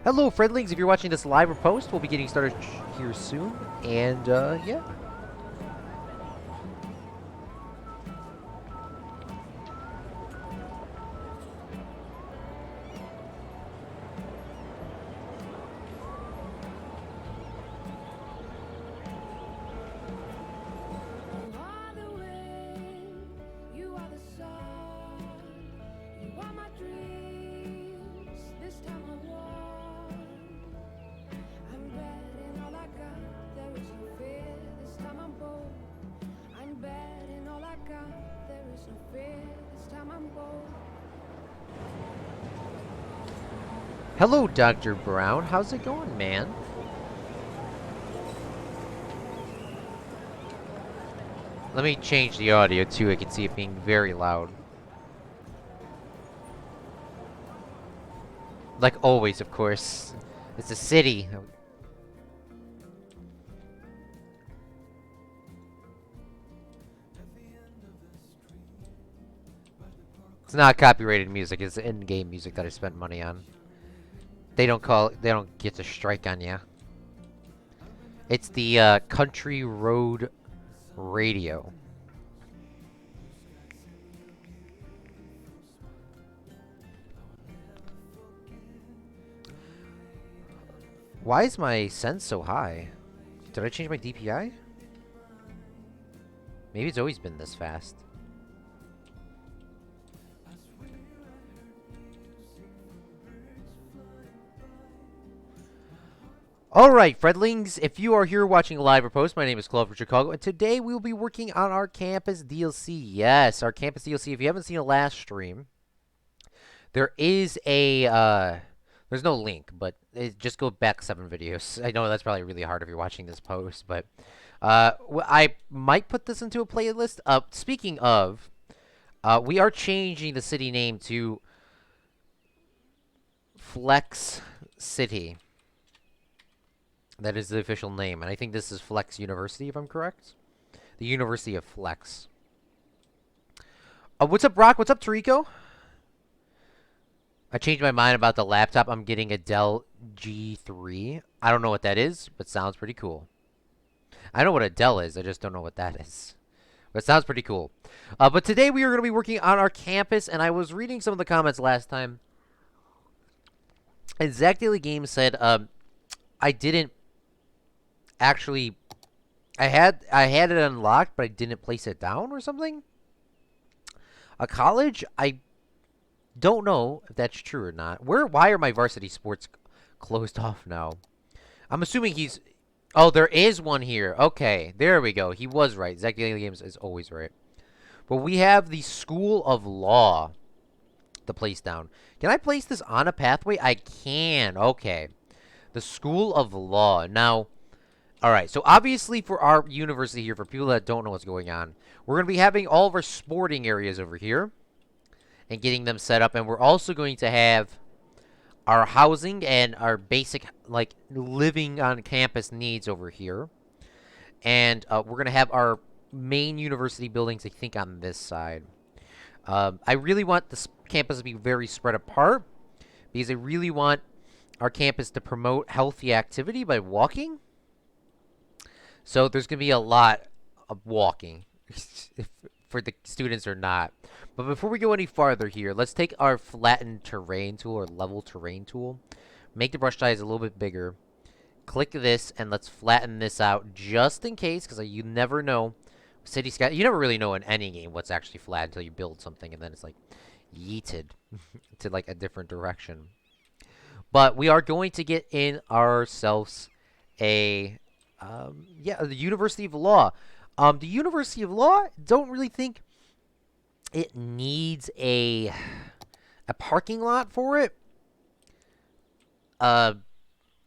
Hello, friendlings. If you're watching this live or post, we'll be getting started here soon. And, yeah. Hello, Dr. Brown. How's it going, man? Let me change the audio, too. I can see it being very loud. Like always, of course. It's a city. It's not copyrighted music. It's in-game music that I spent money on. They don't get to strike on ya. It's the Country Road Radio. Why is my sense so high? Did I change my DPI? Maybe it's always been this fast. Alright, friendlings, if you are here watching live or post, my name is Claude from Chicago, and today we will be working on our campus DLC. Yes, our campus DLC. If you haven't seen the last stream, there is a, there's no link, but just go back 7 videos. I know that's probably really hard if you're watching this post, but I might put this into a playlist. Speaking of, we are changing the city name to Flex City. That is the official name, and I think this is Flex University, if I'm correct. The University of Flex. What's up, Brock? What's up, Tarico? I changed my mind about the laptop. I'm getting a Dell G3. I don't know what that is, but sounds pretty cool. I know what a Dell is. I just don't know what that is. But it sounds pretty cool. But today we are going to be working on our campus, and I was reading some of the comments last time. And Zach Daily Games said, I didn't actually, I had it unlocked, but I didn't place it down or something. A college, I don't know if that's true or not. Why are my varsity sports closed off now? I'm assuming he's, oh, there is one here. Okay, there we go. He was right. Zach Daily Games is always right. But we have the School of Law to place down. Can I place this on a pathway? I can. Okay. The School of Law. Now, all right, so obviously for our university here, for people that don't know what's going on, we're going to be having all of our sporting areas over here and getting them set up. And we're also going to have our housing and our basic, like, living on campus needs over here. And we're going to have our main university buildings, I think, on this side. I really want this campus to be very spread apart because I really want our campus to promote healthy activity by walking. So there's going to be a lot of walking for the students or not. But before we go any farther here, let's take our flattened terrain tool or level terrain tool. Make the brush size a little bit bigger. Click this and let's flatten this out just in case, because you never know. City Sky, you never really know in any game what's actually flat until you build something and then it's like yeeted to like a different direction. But we are going to get in ourselves a the University of Law. The University of Law, don't really think it needs a parking lot for it.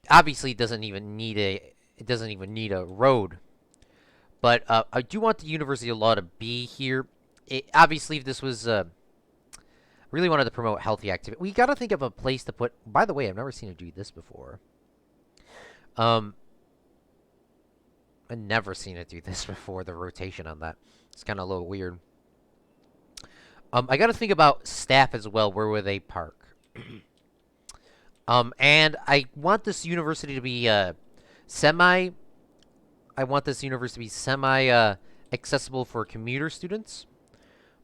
Obviously, it doesn't even need a road. But I do want the University of Law to be here. Obviously, if this was really wanted to promote healthy activity, we got to think of a place to put. By the way, I've never seen it do this before. I've never seen it do this before, the rotation on that. It's kind of a little weird. I got to think about staff as well. Where would they park? And I want this university to be semi. I want this university to be semi accessible for commuter students,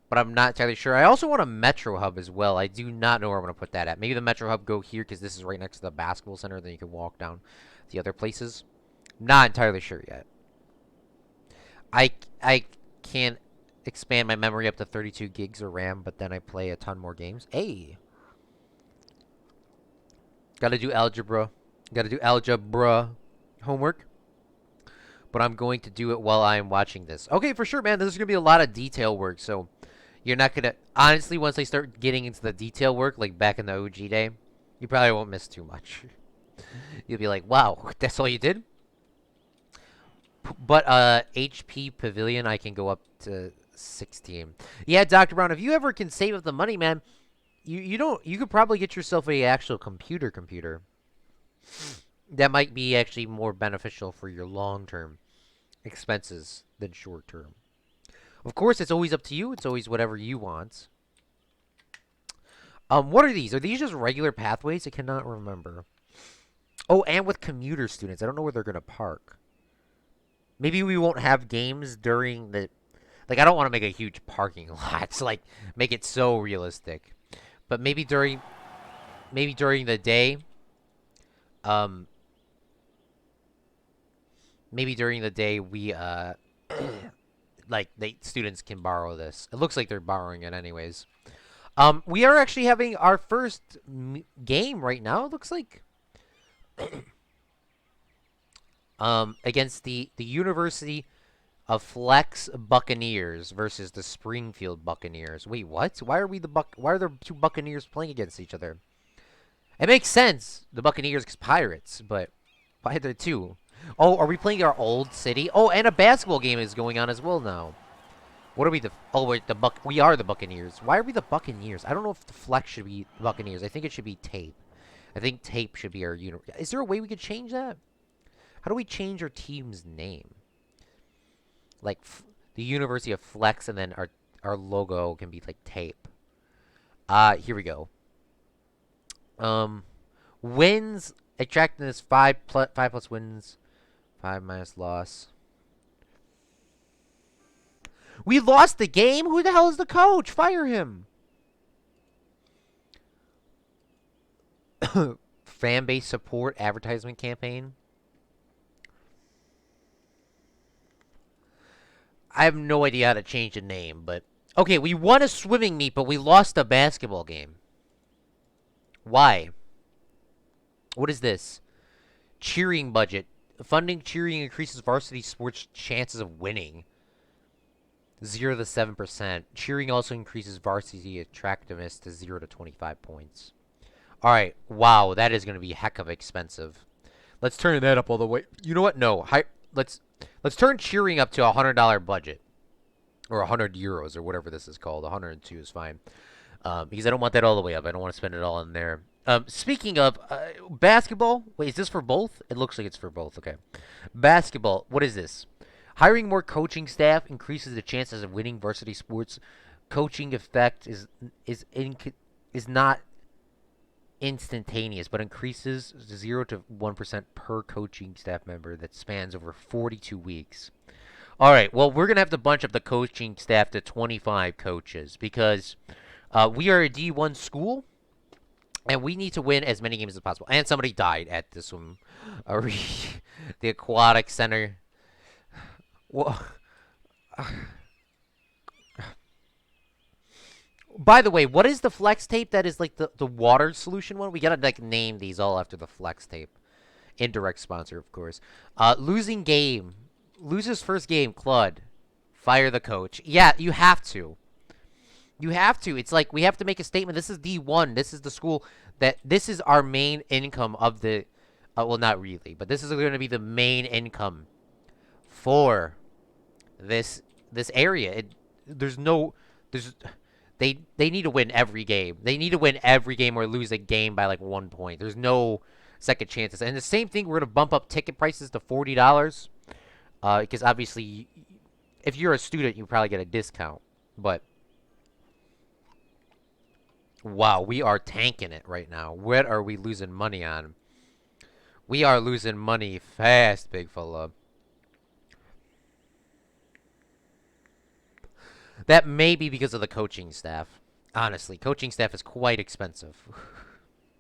but I'm not entirely sure. I also want a metro hub as well. I do not know where I'm going to put that at. Maybe the metro hub go here because this is right next to the basketball center. Then you can walk down the other places. Not entirely sure yet. I can expand my memory up to 32 gigs of RAM, but then I play a ton more games. Hey, gotta do algebra. Gotta do algebra homework. But I'm going to do it while I'm watching this. Okay, for sure, man. This is gonna be a lot of detail work, so you're not gonna honestly once I start getting into the detail work, like back in the OG day, you probably won't miss too much. You'll be like, wow, that's all you did? But HP Pavilion, I can go up to 16. Yeah, Dr. Brown, if you ever can save up the money, man, you could probably get yourself a actual computer. That might be actually more beneficial for your long-term expenses than short-term. Of course, it's always up to you. It's always whatever you want. What are these? Are these just regular pathways? I cannot remember. Oh, and with commuter students. I don't know where they're going to park. Maybe we won't have games during the... Like, I don't want to make a huge parking lot. So, like, make it so realistic. But maybe during the day... Maybe during the day we, like, the students can borrow this. It looks like they're borrowing it anyways. We are actually having our first game right now. It looks like... against the University of Flex Buccaneers versus the Springfield Buccaneers. Wait, what? Why are the two Buccaneers playing against each other? It makes sense, the Buccaneers, because Pirates, but why are there two? Oh, are we playing our old city? Oh, and a basketball game is going on as well now. What are we we are the Buccaneers. Why are we the Buccaneers? I don't know if the Flex should be Buccaneers. I think it should be Tape. I think Tape should be our Is there a way we could change that? How do we change our team's name? Like the University of Flex, and then our logo can be like Tape. Here we go. Wins attractiveness 5 plus wins, 5 minus loss. We lost the game. Who the hell is the coach? Fire him. Fan base support advertisement campaign. I have no idea how to change the name, but... Okay, we won a swimming meet, but we lost a basketball game. Why? What is this? Cheering budget. Funding cheering increases varsity sports chances of winning. 0 to 7%. Cheering also increases varsity attractiveness to 0 to 25 points. Alright, wow, that is going to be heck of expensive. Let's turn that up all the way. You know what? No, Let's turn cheering up to $100 budget. Or 100 euros, or whatever this is called. 102 is fine. Because I don't want that all the way up. I don't want to spend it all in there. Speaking of basketball. Wait, is this for both? It looks like it's for both. Okay. Basketball. What is this? Hiring more coaching staff increases the chances of winning varsity sports. Coaching effect is not instantaneous, but increases 0 to 1% per coaching staff member that spans over 42 weeks. All right, well, we're going to have to bunch up the coaching staff to 25 coaches because we are a D1 school, and we need to win as many games as possible. And somebody died at this one, the aquatic center. Well, by the way, what is the flex tape that is like the water solution one? We gotta like name these all after the flex tape. Indirect sponsor, of course. Losing game. Loses first game, Claude. Fire the coach. Yeah, you have to. You have to. It's like we have to make a statement. This is D1. This is the school that this is our main income of the well, not really, but this is going to be the main income for this area. They need to win every game. They need to win every game or lose a game by like 1 point. There's no second chances. And the same thing, we're going to bump up ticket prices to $40. Because obviously, if you're a student, you probably get a discount. But Wow, we are tanking it right now. What are we losing money on? We are losing money fast, big fella. That may be because of the coaching staff. Honestly, coaching staff is quite expensive.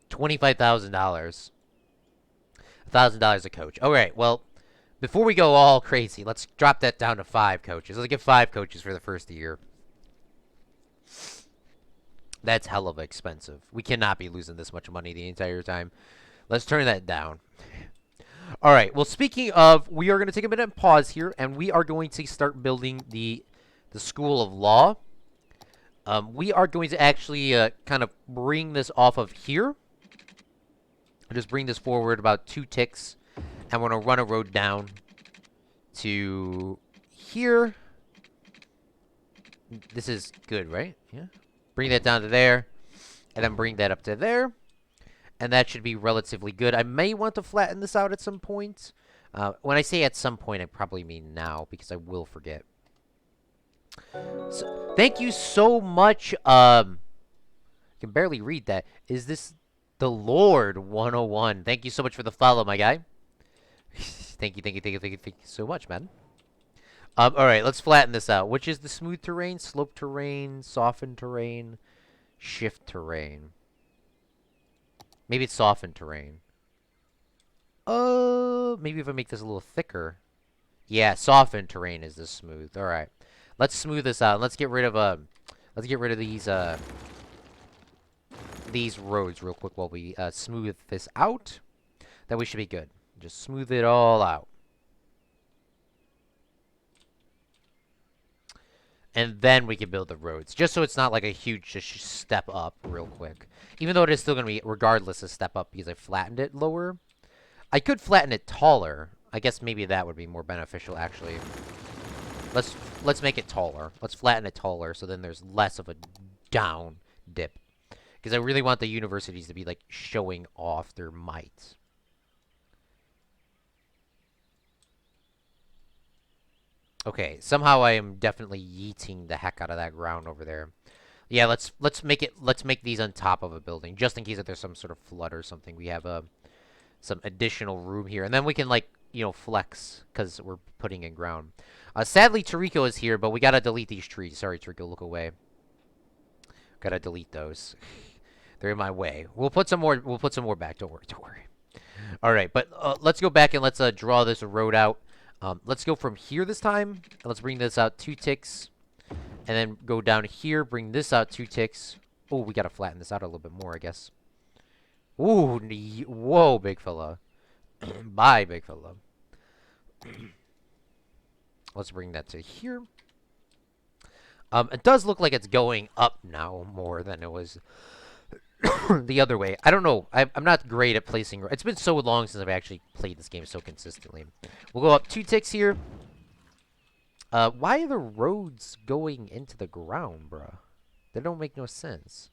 $25,000. $1,000 a coach. All right, well, before we go all crazy, let's drop that down to 5 coaches. Let's get 5 coaches for the first year. That's hell of expensive. We cannot be losing this much money the entire time. Let's turn that down. All right. Well, speaking of, we are going to take a minute and pause here, and we are going to start building the School of Law. We are going to actually kind of bring this off of here. Just bring this forward about 2 ticks, and we're going to run a road down to here. This is good, right? Yeah. Bring that down to there, and then bring that up to there. And that should be relatively good. I may want to flatten this out at some point. When I say at some point, I probably mean now, because I will forget. So, thank you so much. I can barely read that. Is this the Lord 101? Thank you so much for the follow, my guy. Thank you so much, man. All right, let's flatten this out. Which is the smooth terrain, slope terrain, softened terrain, shift terrain? Maybe it's softened terrain. Maybe if I make this a little thicker. Yeah, softened terrain is the smooth. All right, let's smooth this out. Let's get rid of these roads real quick while we smooth this out. Then we should be good. Just smooth it all out. And then we can build the roads, just so it's not like a huge just step up real quick. Even though it is still going to be, regardless, a step up because I flattened it lower. I could flatten it taller. I guess maybe that would be more beneficial, actually. Let's make it taller. Let's flatten it taller, so then there's less of a down dip. Because I really want the universities to be, like, showing off their might. Okay, somehow I am definitely yeeting the heck out of that ground over there. Yeah, let's make these on top of a building, just in case if there's some sort of flood or something. We have some additional room here, and then we can, like, you know, flex because we're putting in ground. Sadly, Tarico is here, but we gotta delete these trees. Sorry, Tarico, look away. Gotta delete those. They're in my way. We'll put some more. We'll put some more back. Don't worry. Don't worry. All right, but let's go back and let's draw this road out. Let's go from here this time. And let's bring this out 2 ticks. And then go down here. Bring this out 2 ticks. Oh, we got to flatten this out a little bit more, I guess. Ooh, whoa, big fella. Bye, big fella. Let's bring that to here. It does look like it's going up now more than it was the other way. I don't know. I'm not great at placing. It's been so long since I've actually played this game so consistently. We'll go up 2 ticks here. Why are the roads going into the ground, bruh? They don't make no sense.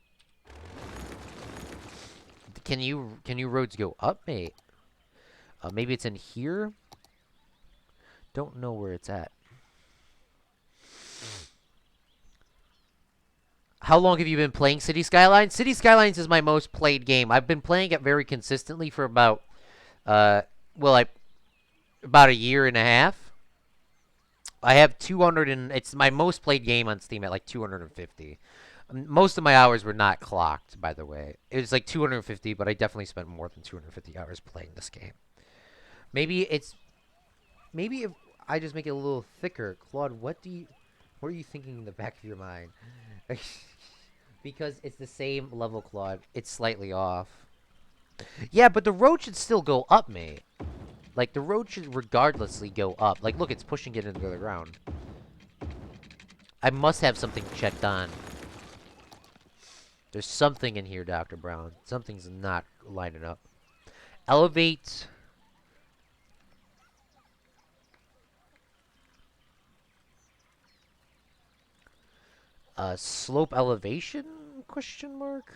Can you roads go up, mate? Maybe it's in here? Don't know where it's at. How long have you been playing City Skylines? City Skylines is my most played game. I've been playing it very consistently for about, about a year and a half. I have 200 and it's my most played game on Steam at like 250. Most of my hours were not clocked, by the way. It was like 250, but I definitely spent more than 250 hours playing this game. Maybe if I just make it a little thicker, Claude, what are you thinking in the back of your mind? Because it's the same level, Claude. It's slightly off. Yeah, but the road should still go up, mate. Like, the road should regardlessly go up. Like, look, it's pushing it into the ground. I must have something checked on. There's something in here, Dr. Brown. Something's not lining up. Elevate. Slope elevation? Question mark?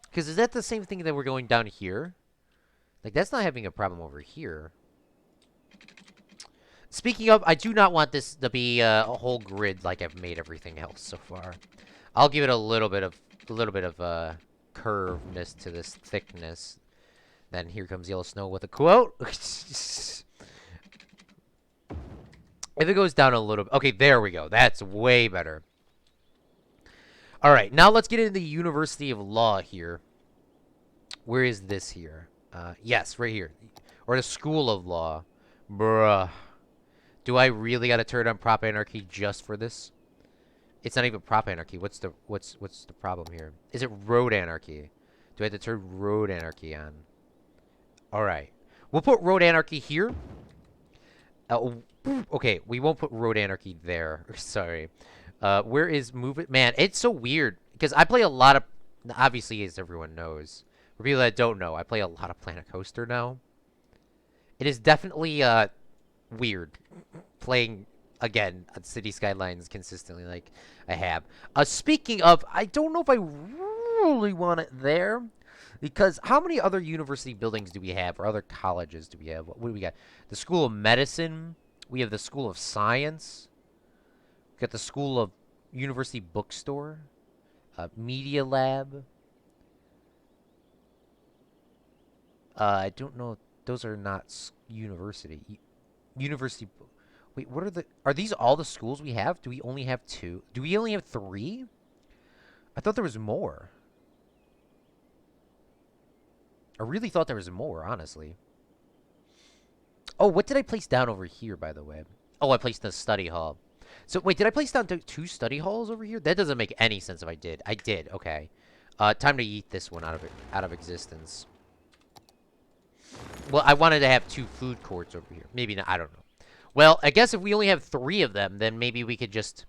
Because is that the same thing that we're going down here? Like, that's not having a problem over here. Speaking of, I do not want this to be a whole grid like I've made everything else so far. I'll give it a little bit of a little bit of curvedness to this thickness. Then here comes Yellow Snow with a quote. If it goes down a little bit. Okay, there we go. That's way better. All right, now let's get into the University of Law here. Where is this here? Yes, right here. Or the School of Law. Bruh. Do I really gotta turn on prop anarchy just for this? It's not even prop anarchy. What's the problem here? Is it road anarchy? Do I have to turn road anarchy on? All right. We'll put road anarchy here. Okay, we won't put road anarchy there. Sorry. Where is move it? Man, it's so weird because I play a lot of. Obviously, as everyone knows, for people that don't know, I play a lot of Planet Coaster now. It is definitely weird playing again at City Skylines consistently like I have. Speaking of, I don't know if I really want it there. Because how many other university buildings do we have, or other colleges do we have? What do we got? The School of Medicine. We have the School of Science. We got the School of University Bookstore. Media Lab. I don't know. Those are not university. University. Wait, what are the? Are these all the schools we have? Do we only have 2? Do we only have 3? I thought there was more. I really thought there was more, honestly. Oh, what did I place down over here, by the way? Oh, I placed the study hall. So, wait, did I place down 2 study halls over here? That doesn't make any sense if I did. I did, okay. Time to eat this one out of existence. Well, I wanted to have 2 food courts over here. Maybe not, I don't know. Well, I guess if we only have 3 of them, then maybe we could just...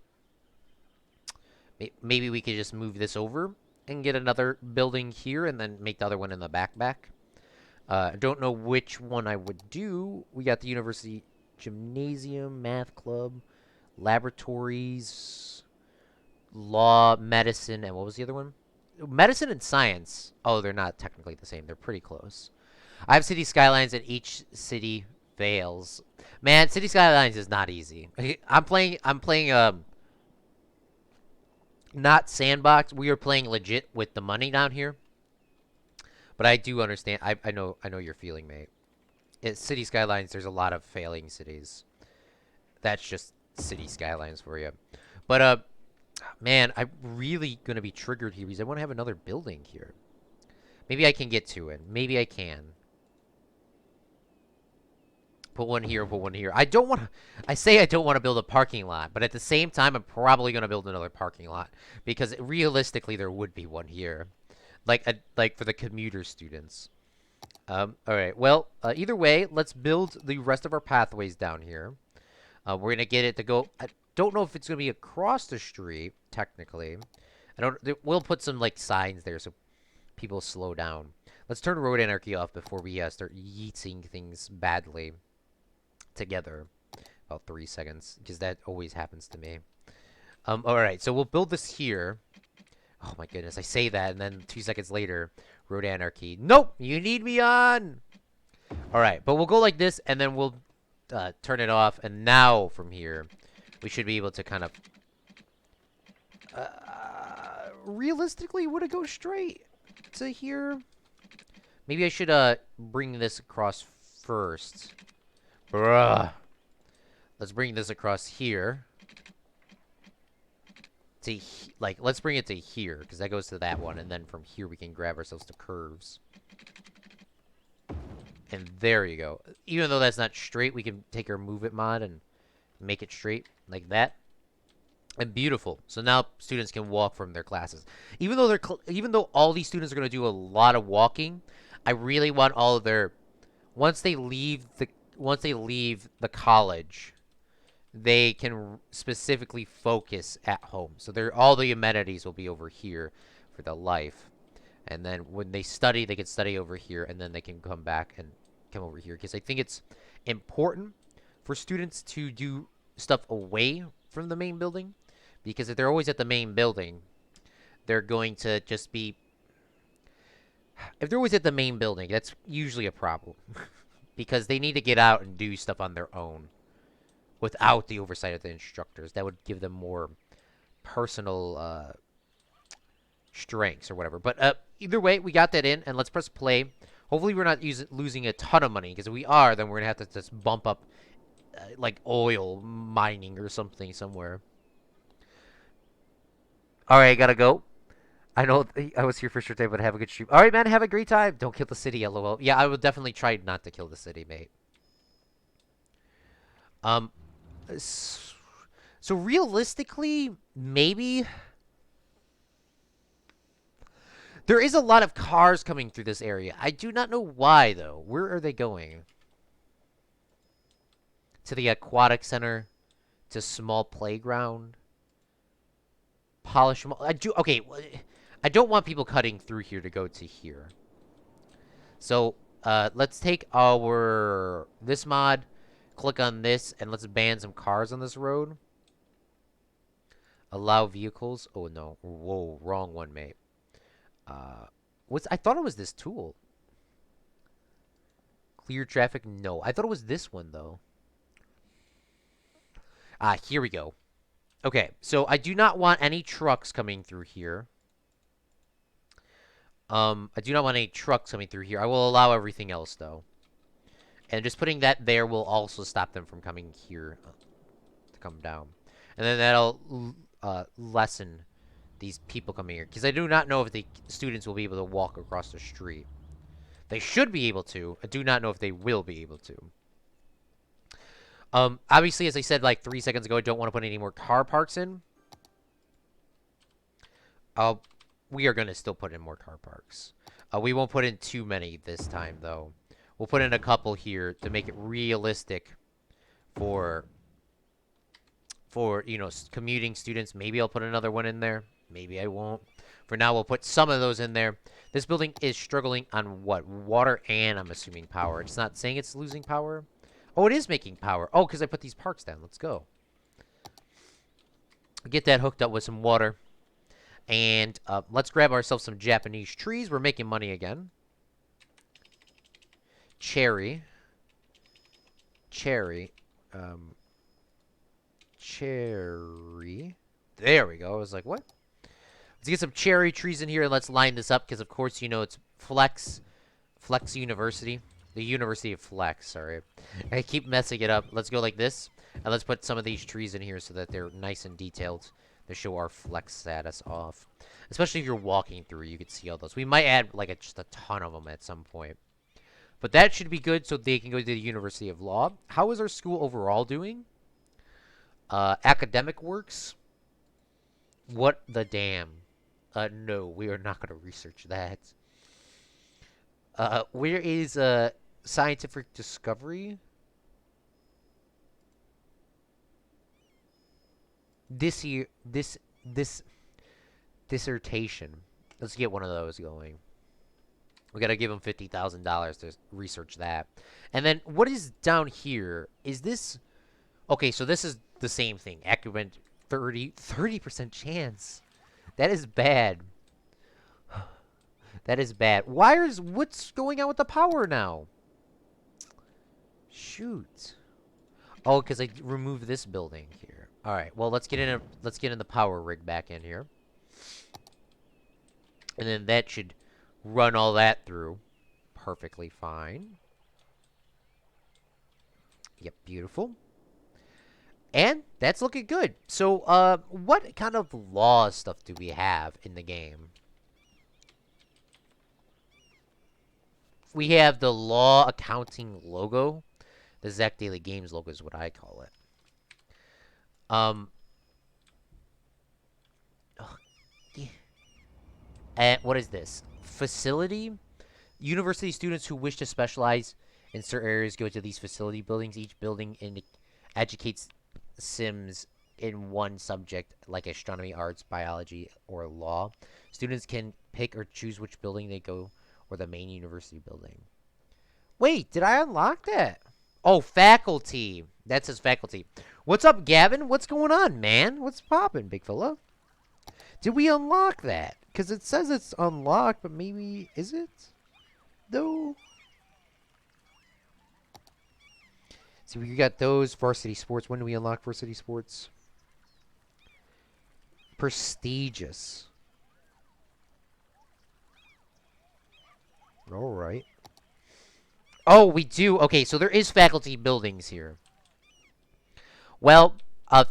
Maybe we could just move this over and get another building here and then make the other one in the back. I don't know which one I would do. We got the University Gymnasium, Math Club, Laboratories, Law, Medicine, and what was the other one? Medicine and Science. Oh, they're not technically the same. They're pretty close. I have City Skylines and each city fails. Man, City Skylines is not easy. I'm playing not sandbox. We are playing legit with the money down here. But I do understand. I know you're feeling, mate. It's City Skylines, there's a lot of failing cities. That's just City Skylines for you. But man, I'm really gonna be triggered here because I want to have another building here. Maybe I can get to it. Maybe I can. Put one here, put one here. I don't want to... I say I don't want to build a parking lot, but at the same time, I'm probably going to build another parking lot. Because realistically, there would be one here. Like for the commuter students. Alright, well, either way, let's build the rest of our pathways down here. We're going to get it to go... I don't know if it's going to be across the street, technically. We'll put some, like, signs there so people slow down. Let's turn road anarchy off before we start yeeting things badly together. About 3 seconds, because that always happens to me. Alright, so we'll build this here. Oh my goodness, I say that, and then 2 seconds later, road anarchy. Nope, you need me on! Alright, but we'll go like this, and then we'll turn it off, and now from here, we should be able to kind of... realistically, would it go straight to here? Maybe I should bring this across first. Bruh. Let's bring this across here. Let's bring it to here, because that goes to that one, and then from here we can grab ourselves to curves. And there you go. Even though that's not straight, we can take our move it mod and make it straight, like that. And beautiful. So now students can walk from their classes. Even though all these students are going to do a lot of walking, I really want all of their... Once they leave the college, they can specifically focus at home. So all the amenities will be over here for the life. And then when they study, they can study over here, and then they can come back and come over here. Because I think it's important for students to do stuff away from the main building. Because if they're always at the main building, they're going to just be... If they're always at the main building, that's usually a problem. Because they need to get out and do stuff on their own without the oversight of the instructors. That would give them more personal strengths or whatever. But either way, we got that in, and let's press play. Hopefully, we're not losing a ton of money, because if we are, then we're gonna have to just bump up like oil mining or something somewhere. All right, gotta go. I know I was here for a short time, but have a good stream. All right, man, have a great time. Don't kill the city, lol. Yeah, I will definitely try not to kill the city, mate. Um, so realistically, maybe there is a lot of cars coming through this area. I do not know why, though. Where are they going? To the aquatic center, to small playground, polish. I do okay. I don't want people cutting through here to go to here. So let's take our this mod, click on this, and let's ban some cars on this road. Allow vehicles. Oh no! Whoa, wrong one, mate. I thought it was this tool. Clear traffic. No, I thought it was this one though. Ah, here we go. Okay, so I do not want any trucks coming through here. I do not want any trucks coming through here. I will allow everything else, though. And just putting that there will also stop them from coming here to come down. And then that'll lessen these people coming here. Because I do not know if the students will be able to walk across the street. They should be able to. I do not know if they will be able to. Obviously, as I said like 3 seconds ago, I don't want to put any more car parks in. We are going to still put in more car parks. We won't put in too many this time, though. We'll put in a couple here to make it realistic for you know, commuting students. Maybe I'll put another one in there. Maybe I won't. For now, we'll put some of those in there. This building is struggling on what? Water and, I'm assuming, power. It's not saying it's losing power. Oh, it is making power. Oh, because I put these parks down. Let's go. Get that hooked up with some water. And let's grab ourselves some Japanese trees. We're making money again. Cherry. Cherry. Cherry. There we go. I was like, what? Let's get some cherry trees in here and let's line this up because, of course, you know it's Flex University. The University of Flex, sorry. I keep messing it up. Let's go like this. And let's put some of these trees in here so that they're nice and detailed to show our flex status off. Especially if you're walking through, you can see all those. We might add like just a ton of them at some point. But that should be good so they can go to the University of Law. How is our school overall doing? Academic works? What the damn? No, we are not going to research that. Where is scientific discovery? This dissertation. Let's get one of those going. We gotta give them $50,000 to research that. And then what is down here? Is this okay? So this is the same thing. Acumen 30% chance. That is bad. That is bad. What's going on with the power now? Shoot. Oh, because I removed this building here. All right. Well, let's get in the power rig back in here. And then that should run all that through perfectly fine. Yep, beautiful. And that's looking good. So, what kind of law stuff do we have in the game? We have the law accounting logo. The Zach Daily Games logo is what I call it. And what is this? Facility? University students who wish to specialize in certain areas go to these facility buildings. Each building educates Sims in one subject, like astronomy, arts, biology, or law. Students can pick or choose which building they go, or the main university building. Wait, did I unlock that? Oh, faculty. That says faculty. What's up, Gavin? What's going on, man? What's poppin', big fella? Did we unlock that? Because it says it's unlocked, but maybe... Is it? Though? See, we got those. Varsity sports. When do we unlock varsity sports? Prestigious. All right. Oh, we do. Okay, so there is faculty buildings here. Well,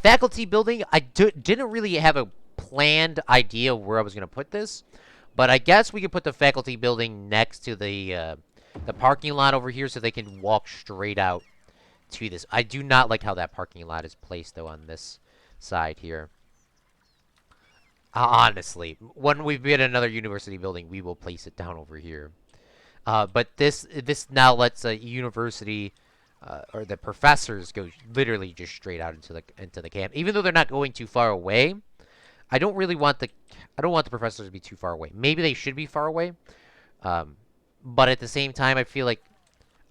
faculty building, didn't really have a planned idea of where I was going to put this, but I guess we could put the faculty building next to the parking lot over here so they can walk straight out to this. I do not like how that parking lot is placed, though, on this side here. Honestly, when we build another university building, we will place it down over here. But this now lets a university or the professors go literally just straight out into the camp, even though they're not going too far away. I don't really want the professors to be too far away. Maybe they should be far away, but at the same time, I feel like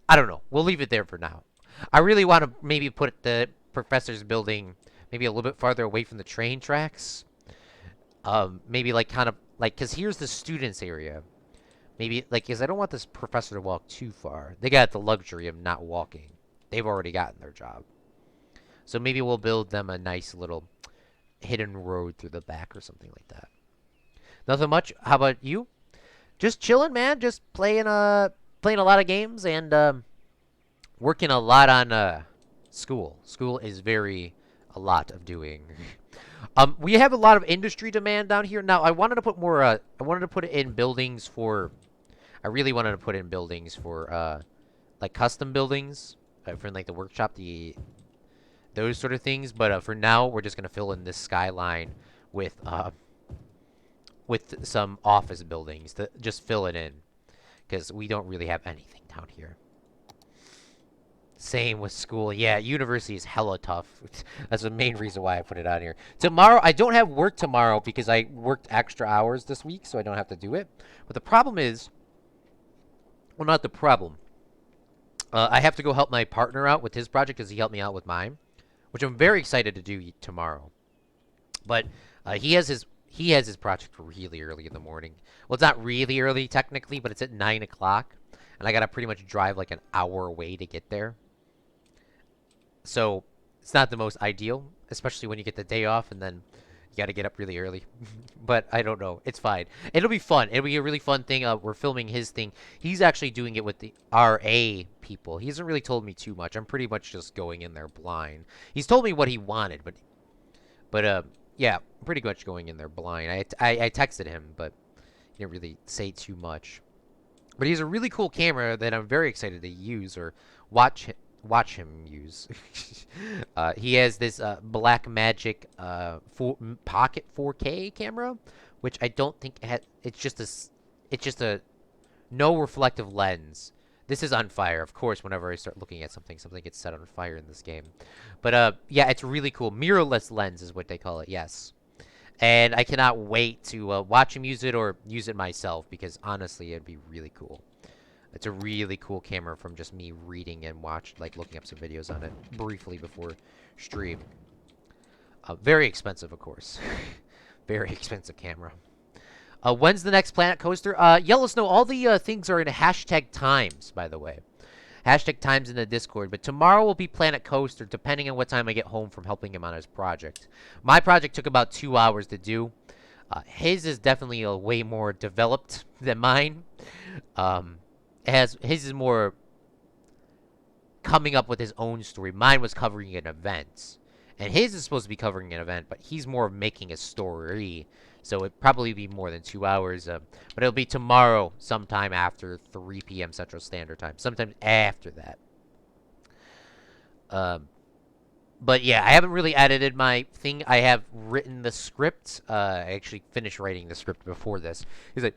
I don't know. We'll leave it there for now. I really want to maybe put the professors building maybe a little bit farther away from the train tracks. Maybe like kind of like because here's the students area. Maybe, like, because I don't want this professor to walk too far. They got the luxury of not walking. They've already gotten their job. So maybe we'll build them a nice little hidden road through the back or something like that. Nothing much. How about you? Just chilling, man. Just playing a lot of games and working a lot on school. School is a lot of doing. We have a lot of industry demand down here. Now, I wanted to put more, I wanted to put it in buildings for, I really wanted to put in buildings for, like, custom buildings, for, like, the workshop, those sort of things. But, for now, we're just going to fill in this skyline with some office buildings to just fill it in. Because we don't really have anything down here. Same with school. Yeah, university is hella tough. That's the main reason why I put it on here. Tomorrow, I don't have work tomorrow because I worked extra hours this week, so I don't have to do it. But the problem is, well, not the problem. I have to go help my partner out with his project because he helped me out with mine, which I'm very excited to do tomorrow. But he has his project really early in the morning. Well, it's not really early technically, but it's at 9 o'clock, and I gotta pretty much drive like an hour away to get there. So it's not the most ideal, especially when you get the day off and then you got to get up really early. But I don't know. It's fine. It'll be fun. It'll be a really fun thing. We're filming his thing. He's actually doing it with the RA people. He hasn't really told me too much. I'm pretty much just going in there blind. He's told me what he wanted, but yeah, I'm pretty much going in there blind. I texted him, but he didn't really say too much. But he has a really cool camera that I'm very excited to use or watch him use. He has this Black Magic Pocket 4K camera, which I don't think it's just a no reflective lens. This is on fire, of course. Whenever I start looking at something gets set on fire in this game. But yeah, it's really cool. Mirrorless lens is what they call it. Yes. And I cannot wait to watch him use it or use it myself because honestly, it'd be really cool. It's a really cool camera from just me reading and looking up some videos on it briefly before stream. Very expensive, of course. Very expensive camera. When's the next Planet Coaster? Yellow Snow, all the things are in hashtag times, by the way. Hashtag times in the Discord. But tomorrow will be Planet Coaster, depending on what time I get home from helping him on his project. My project took about 2 hours to do. His is definitely a way more developed than mine. His is more coming up with his own story. Mine was covering an event. And his is supposed to be covering an event, but he's more making a story. So it'd probably be more than 2 hours. But it'll be tomorrow sometime after 3 p.m. Central Standard Time. Sometime after that. But yeah, I haven't really edited my thing. I have written the script. I actually finished writing the script before this. He's like,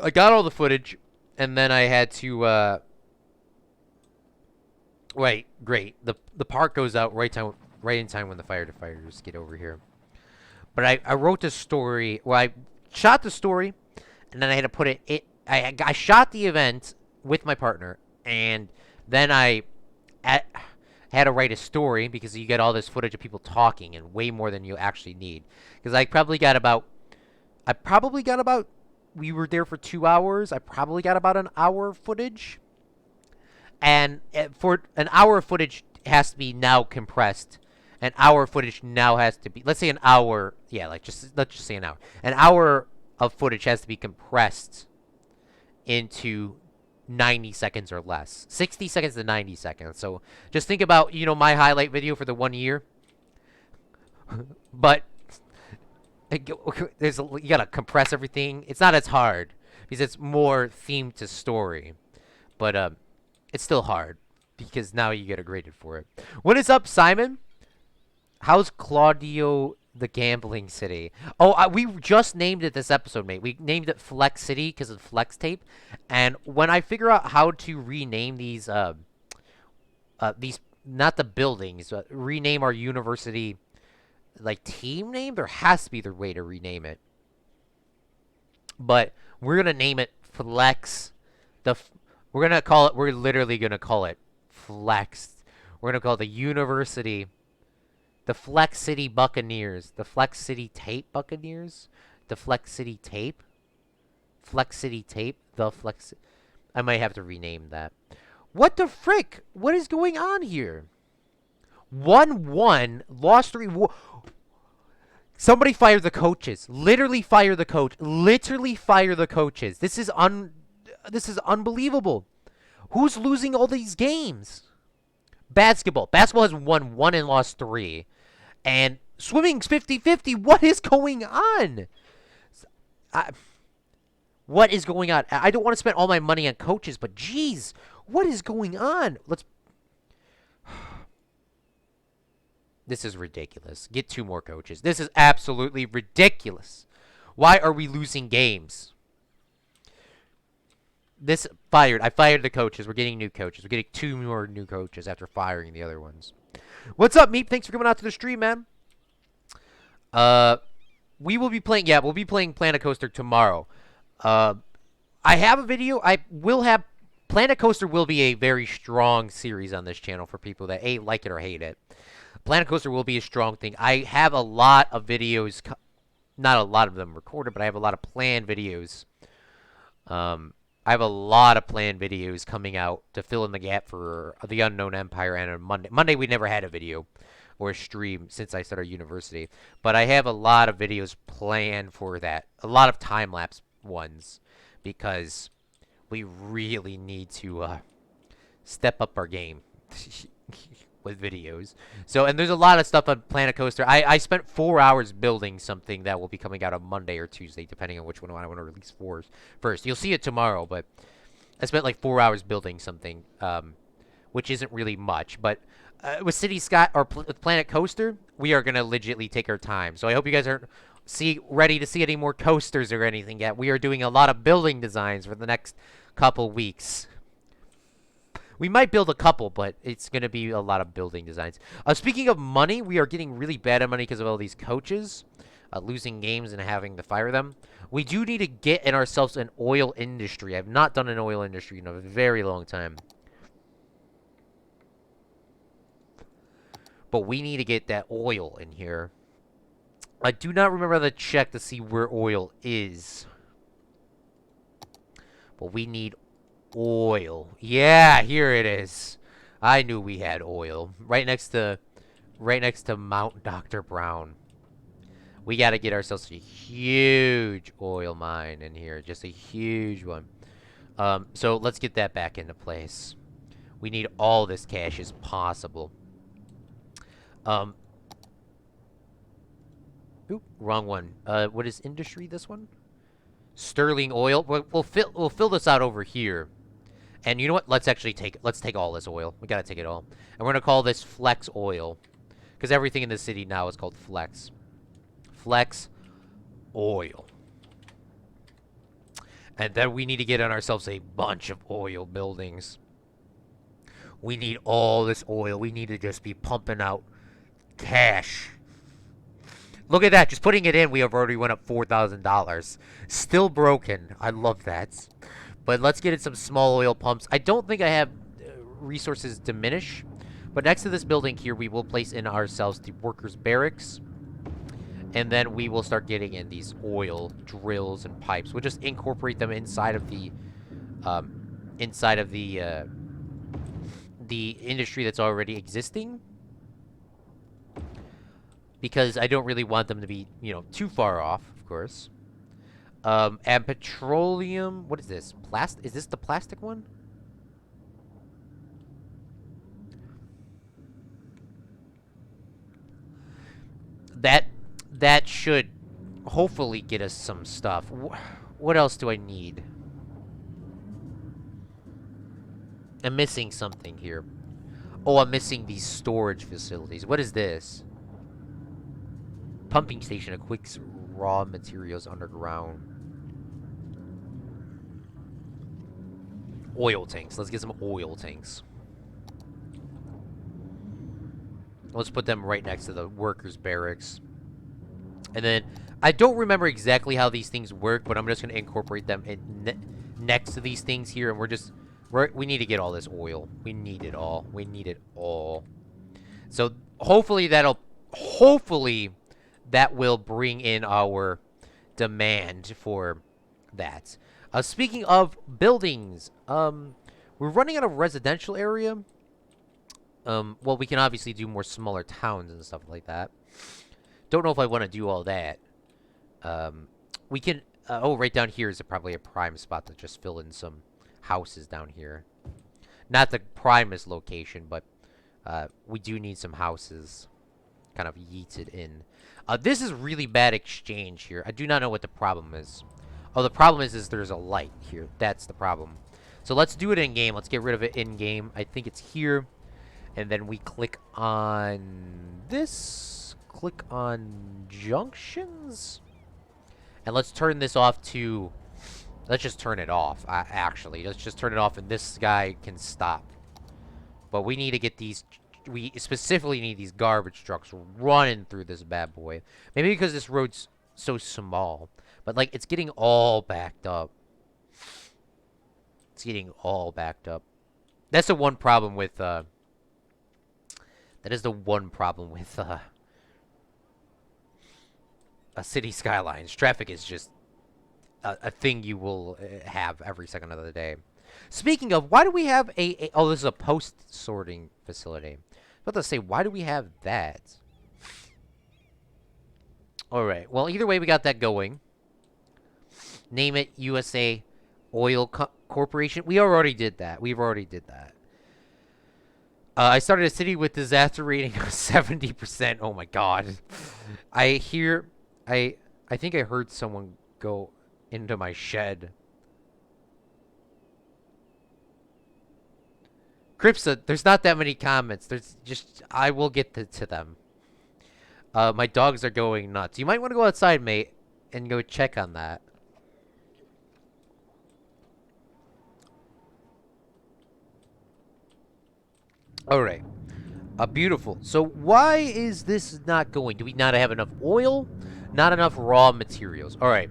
I got all the footage. And then I had to, right, great. The park goes out right in time when the firefighters get over here. But I wrote this story, well, I shot the story, and then I had to put I shot the event with my partner, and then I had to write a story because you get all this footage of people talking and way more than you actually need. Because I probably got about, we were there for 2 hours. I probably got about an hour footage. And for an hour of footage has to be now compressed. An hour of footage now has to be, let's say an hour. Yeah, let's just say an hour. An hour of footage has to be compressed into 90 seconds or less. 60 seconds to 90 seconds. So just think about, you know, my highlight video for the 1 year. But you gotta compress everything. It's not as hard because it's more themed to story. But it's still hard because now you get graded for it. What is up, Simon? How's Claudio the Gambling City? Oh, we just named it this episode, mate. We named it Flex City because of Flex Tape. And when I figure out how to rename these not the buildings, but rename our university like team name, there has to be the way to rename it. But we're gonna name it Flex. We're literally gonna call it Flex. We're gonna call it the University. The Flex City Buccaneers. The Flex City Tape Buccaneers. The Flex City Tape. Flex City Tape. The Flex. I might have to rename that. What the frick? What is going on here? 1-1. Lost 3. Somebody fire the coaches. Literally fire the coach. Literally fire the coaches. This is unbelievable. Who's losing all these games? Basketball. Basketball has won 1 and lost 3. And swimming's 50-50. What is going on? What is going on? I don't want to spend all my money on coaches, but geez, what is going on? This is ridiculous. Get 2 more coaches. This is absolutely ridiculous. Why are we losing games? I fired the coaches. We're getting new coaches. We're getting 2 more new coaches after firing the other ones. What's up, Meep? Thanks for coming out to the stream, man. We will be playing, we'll be playing Planet Coaster tomorrow. I have a video. I will have, Planet Coaster will be a very strong series on this channel for people that like it or hate it. Planet Coaster will be a strong thing. I have a lot of videos, not a lot of them recorded, but I have a lot of planned videos. I have a lot of planned videos coming out to fill in the gap for the Unknown Empire and on Monday. Monday we never had a video or a stream since I started university. But I have a lot of videos planned for that. A lot of time-lapse ones. Because we really need to step up our game with videos. So, and there's a lot of stuff on Planet Coaster. I spent 4 hours building something that will be coming out on Monday or Tuesday, depending on which one I want to release first. You'll see it tomorrow, but I spent like 4 hours building something, which isn't really much. But with City Sky or with Planet Coaster, we are gonna legitly take our time. So I hope you guys aren't ready to see any more coasters or anything yet. We are doing a lot of building designs for the next couple weeks. We might build a couple, but it's going to be a lot of building designs. Speaking of money, we are getting really bad at money because of all these coaches losing games and having to fire them. We do need to get in ourselves an oil industry. I've not done an oil industry in a very long time. But we need to get that oil in here. I do not remember the check to see where oil is. But we need oil. Yeah, here it is. I knew we had oil. Right next to Mount Dr. Brown. We got to get ourselves a huge oil mine in here. Just a huge one. So let's get that back into place. We need all this cash as possible. Oop, wrong one. What is industry, this one? Sterling oil. We'll fill this out over here. And you know what? Let's take all this oil. We gotta take it all. And we're gonna call this Flex Oil. Because everything in the city now is called Flex. Flex Oil. And then we need to get on ourselves a bunch of oil buildings. We need all this oil. We need to just be pumping out cash. Look at that. Just putting it in, we have already went up $4,000. Still broken. I love that. But let's get in some small oil pumps. I don't think I have resources diminish. But next to this building here, we will place in ourselves the workers' barracks. And then we will start getting in these oil drills and pipes. We'll just incorporate them inside of the industry that's already existing. Because I don't really want them to be, you know, too far off, of course. And petroleum, what is this? Is this the plastic one? that should hopefully get us some stuff. What else do I need? I'm missing something here. Oh, I'm missing these storage facilities. What is this? Pumping station equips raw materials underground. Oil tanks. Let's get some oil tanks. Let's put them right next to the workers' barracks. And then, I don't remember exactly how these things work, but I'm just going to incorporate them next to these things here. And we need to get all this oil. We need it all. We need it all. So, hopefully that will bring in our demand for that. Speaking of buildings, we're running out of residential area. Well, we can obviously do more smaller towns and stuff like that. Don't know if I want to do all that. We can... oh, right down here is probably a prime spot to just fill in some houses down here. Not the primest location, but we do need some houses kind of yeeted in. This is really bad exchange here. I do not know what the problem is. Oh, the problem is there's a light here. That's the problem. So let's do it in-game. Let's get rid of it in-game. I think it's here. And then we click on this. Click on junctions. And let's turn this off to... Let's just turn it off, actually. Let's just turn it off and this guy can stop. But we need to get these... We specifically need these garbage trucks running through this bad boy. Maybe because this road's so small. But, like, it's getting all backed up. It's getting all backed up. That's the one problem with, That is the one problem with, a city Skylines. Traffic is just a thing you will have every second of the day. Speaking of, why do we have oh, this is a post-sorting facility. I was about to say, why do we have that? Alright, well, either way, we got that going. Name it USA Oil Corporation. We already did that. We've already did that. I started a city with disaster rating of 70%. Oh my god. I think I heard someone go into my shed. Cripsa, there's not that many comments. There's just... I will get to them. My dogs are going nuts. You might want to go outside, mate, and go check on that. Alright. Beautiful. So why is this not going? Do we not have enough oil? Not enough raw materials. Alright.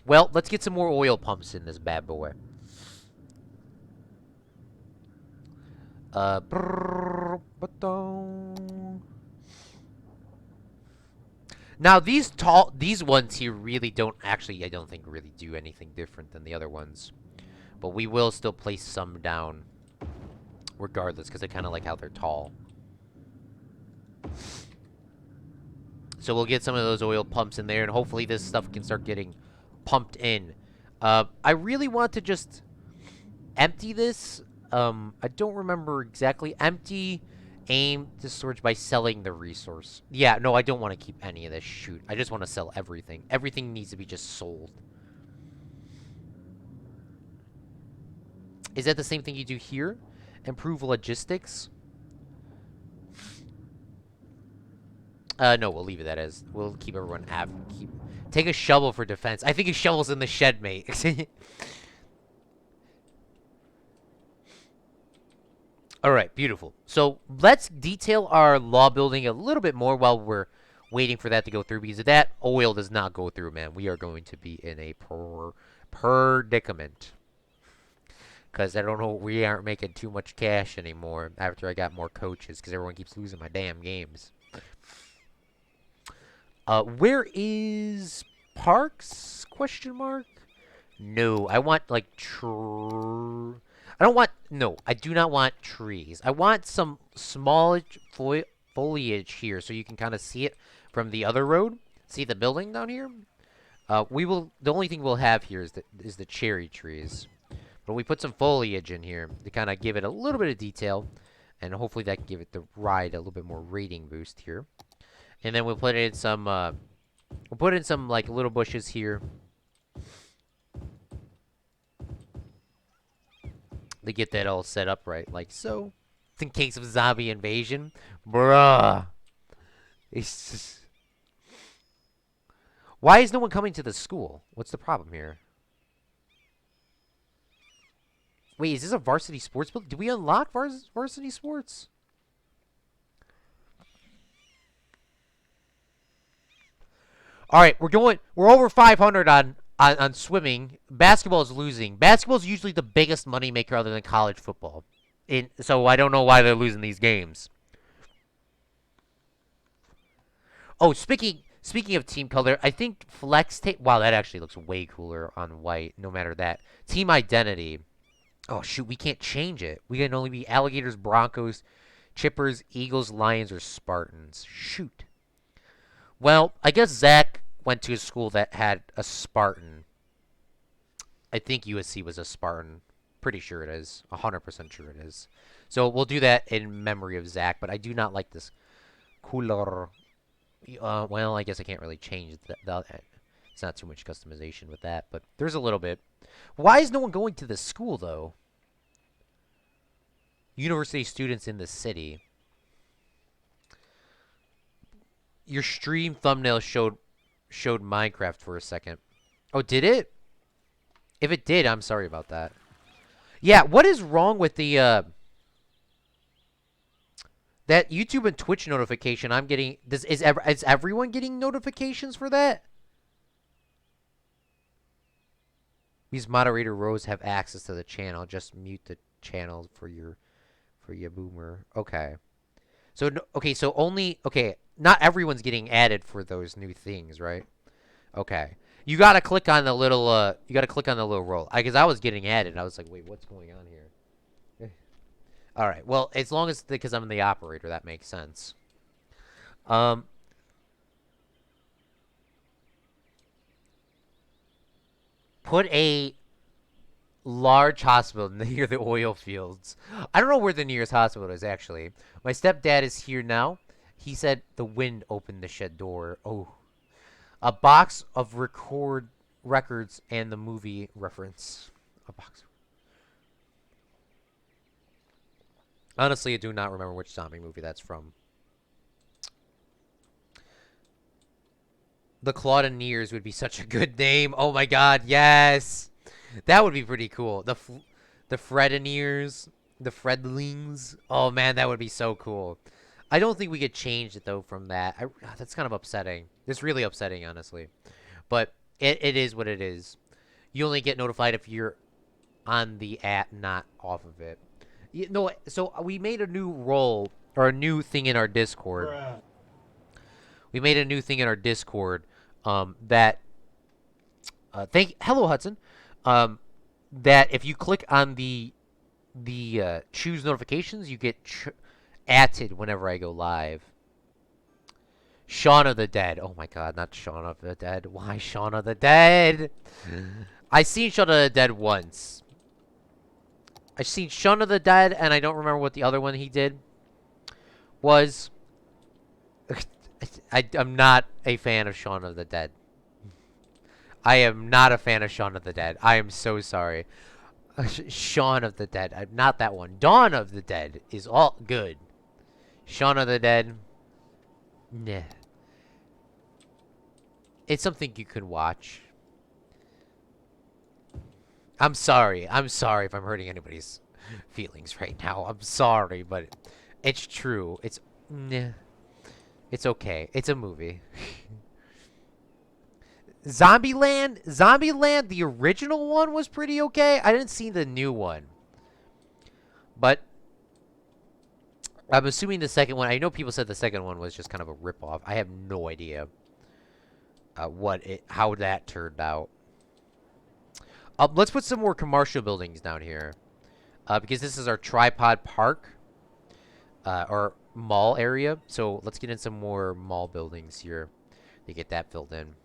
Well, let's get some more oil pumps in this bad boy. Now these ones here really don't actually, I don't think really do anything different than the other ones. But we will still place some down regardless, because I kind of like how they're tall. So we'll get some of those oil pumps in there, and hopefully this stuff can start getting pumped in. I really want to just empty this. I don't remember exactly. Empty, aim to storage by selling the resource. Yeah, no, I don't want to keep any of this. Shoot, I just want to sell everything. Everything needs to be just sold. Is that the same thing you do here? Improve logistics? No, we'll leave it that as. We'll keep everyone take a shovel for defense. I think a shovel's in the shed, mate. Alright, beautiful. So, let's detail our law building a little bit more while we're waiting for that to go through. Because if that oil does not go through, man, we are going to be in a predicament. Because I don't know, we aren't making too much cash anymore after I got more coaches. Because everyone keeps losing my damn games. Where is parks? Question mark? No, I want like no, I do not want trees. I want some small foliage here so you can kind of see it from the other road. See the building down here? The only thing we'll have here is the cherry trees. But we put some foliage in here to kind of give it a little bit of detail. And hopefully that can give it the ride a little bit more rating boost here. And then we'll put in some, like, little bushes here to get that all set up right, like so. In case of zombie invasion. Bruh. It's just... Why is no one coming to the school? What's the problem here? Wait, is this a varsity sports building? Did we unlock varsity sports? All right, we're over 500 on swimming. Basketball is losing. Basketball is usually the biggest moneymaker other than college football. So I don't know why they're losing these games. Oh, speaking of team color, I think flex tape. Wow, that actually looks way cooler on white. No matter that, team identity. Oh shoot, we can't change it. We can only be Alligators, Broncos, Chippers, Eagles, Lions, or Spartans. Shoot. Well, I guess Zach went to a school that had a Spartan. I think USC was a Spartan. Pretty sure it is. 100% sure it is. So we'll do that in memory of Zach, but I do not like this cooler. Well, I guess I can't really change that. It's not too much customization with that, but there's a little bit. Why is no one going to the school, though? University students in the city. Your stream thumbnail showed Minecraft for a second. Oh, did it? If it did, I'm sorry about that. Yeah, what is wrong with the that YouTube and Twitch notification I'm getting? Is everyone getting notifications for that? These moderator rows have access to the channel. Just mute the channel for your boomer. Okay. So so only not everyone's getting added for those new things, right? Okay. You gotta click on the little roll. Because I was getting added, and I was like, wait, what's going on here? All right. Well, as long as because I'm the operator, that makes sense. Put a large hospital near the oil fields. I don't know where the nearest hospital is, actually. My stepdad is here now. He said the wind opened the shed door. Oh. A box of records and the movie reference. A box. Honestly, I do not remember which zombie movie that's from. The Claudeneers would be such a good name. Oh my god, yes! That would be pretty cool. The Fredineers. The Fredlings. Oh man, that would be so cool. I don't think we could change it, though, from that. That's kind of upsetting. It's really upsetting, honestly. But it is what it is. You only get notified if you're on the app, not off of it. No, so we made a new role, or a new thing in our Discord. Bruh. We made a new thing in our Discord that... hello, Hudson. That if you click on the choose notifications, you get atted whenever I go live. Shaun of the Dead. Oh my god, not Shaun of the Dead. Why Shaun of the Dead? I seen Shaun of the Dead once. I've seen Shaun of the Dead, and I don't remember what the other one he did was. I'm not a fan of Shaun of the Dead. I am not a fan of Shaun of the Dead. I am so sorry. Shaun of the Dead. Not that one. Dawn of the Dead is all good. Shaun of the Dead. Nah. It's something you could watch. I'm sorry. I'm sorry if I'm hurting anybody's feelings right now. I'm sorry, but it's true. It's... Nah. It's okay. It's a movie. Zombieland, the original one was pretty okay. I didn't see the new one. But I'm assuming the second one, I know people said the second one was just kind of a ripoff. I have no idea how that turned out. Let's put some more commercial buildings down here. Because this is our tripod park. Or mall area. So let's get in some more mall buildings here to get that filled in.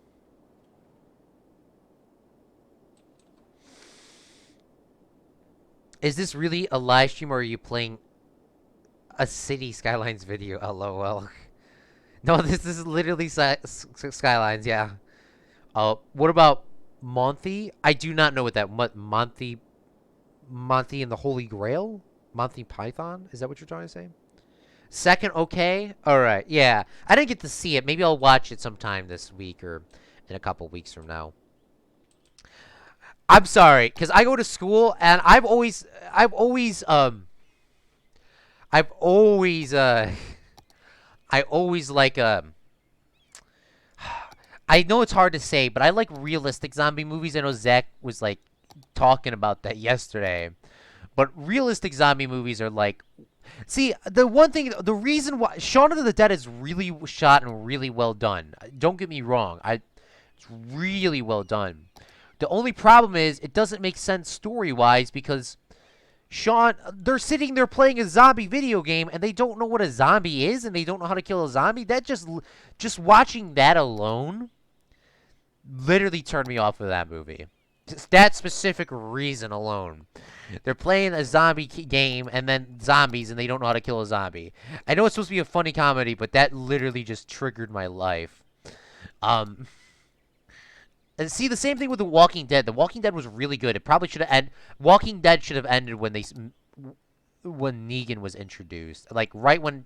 Is this really a live stream, or are you playing a City Skylines video? LOL. No, this is literally Skylines. Yeah. What about Monty? I do not know what that Monty and the Holy Grail. Monty Python. Is that what you're trying to say? Second, okay. All right. Yeah, I didn't get to see it. Maybe I'll watch it sometime this week or in a couple weeks from now. I'm sorry, because I go to school and I've always, I always like, I know it's hard to say, but I like realistic zombie movies. I know Zach was like talking about that yesterday, but realistic zombie movies are like, see, the one thing, the reason why Shaun of the Dead is really shot and really well done. Don't get me wrong, it's really well done. The only problem is it doesn't make sense story-wise because Sean, they're sitting there playing a zombie video game and they don't know what a zombie is and they don't know how to kill a zombie. That just watching that alone literally turned me off of that movie. Just that specific reason alone. They're playing a zombie game and then zombies and they don't know how to kill a zombie. I know it's supposed to be a funny comedy, but that literally just triggered my life. Um, and see, the same thing with The Walking Dead. The Walking Dead was really good. It probably should have ended. Walking Dead should have ended when Negan was introduced. Like right when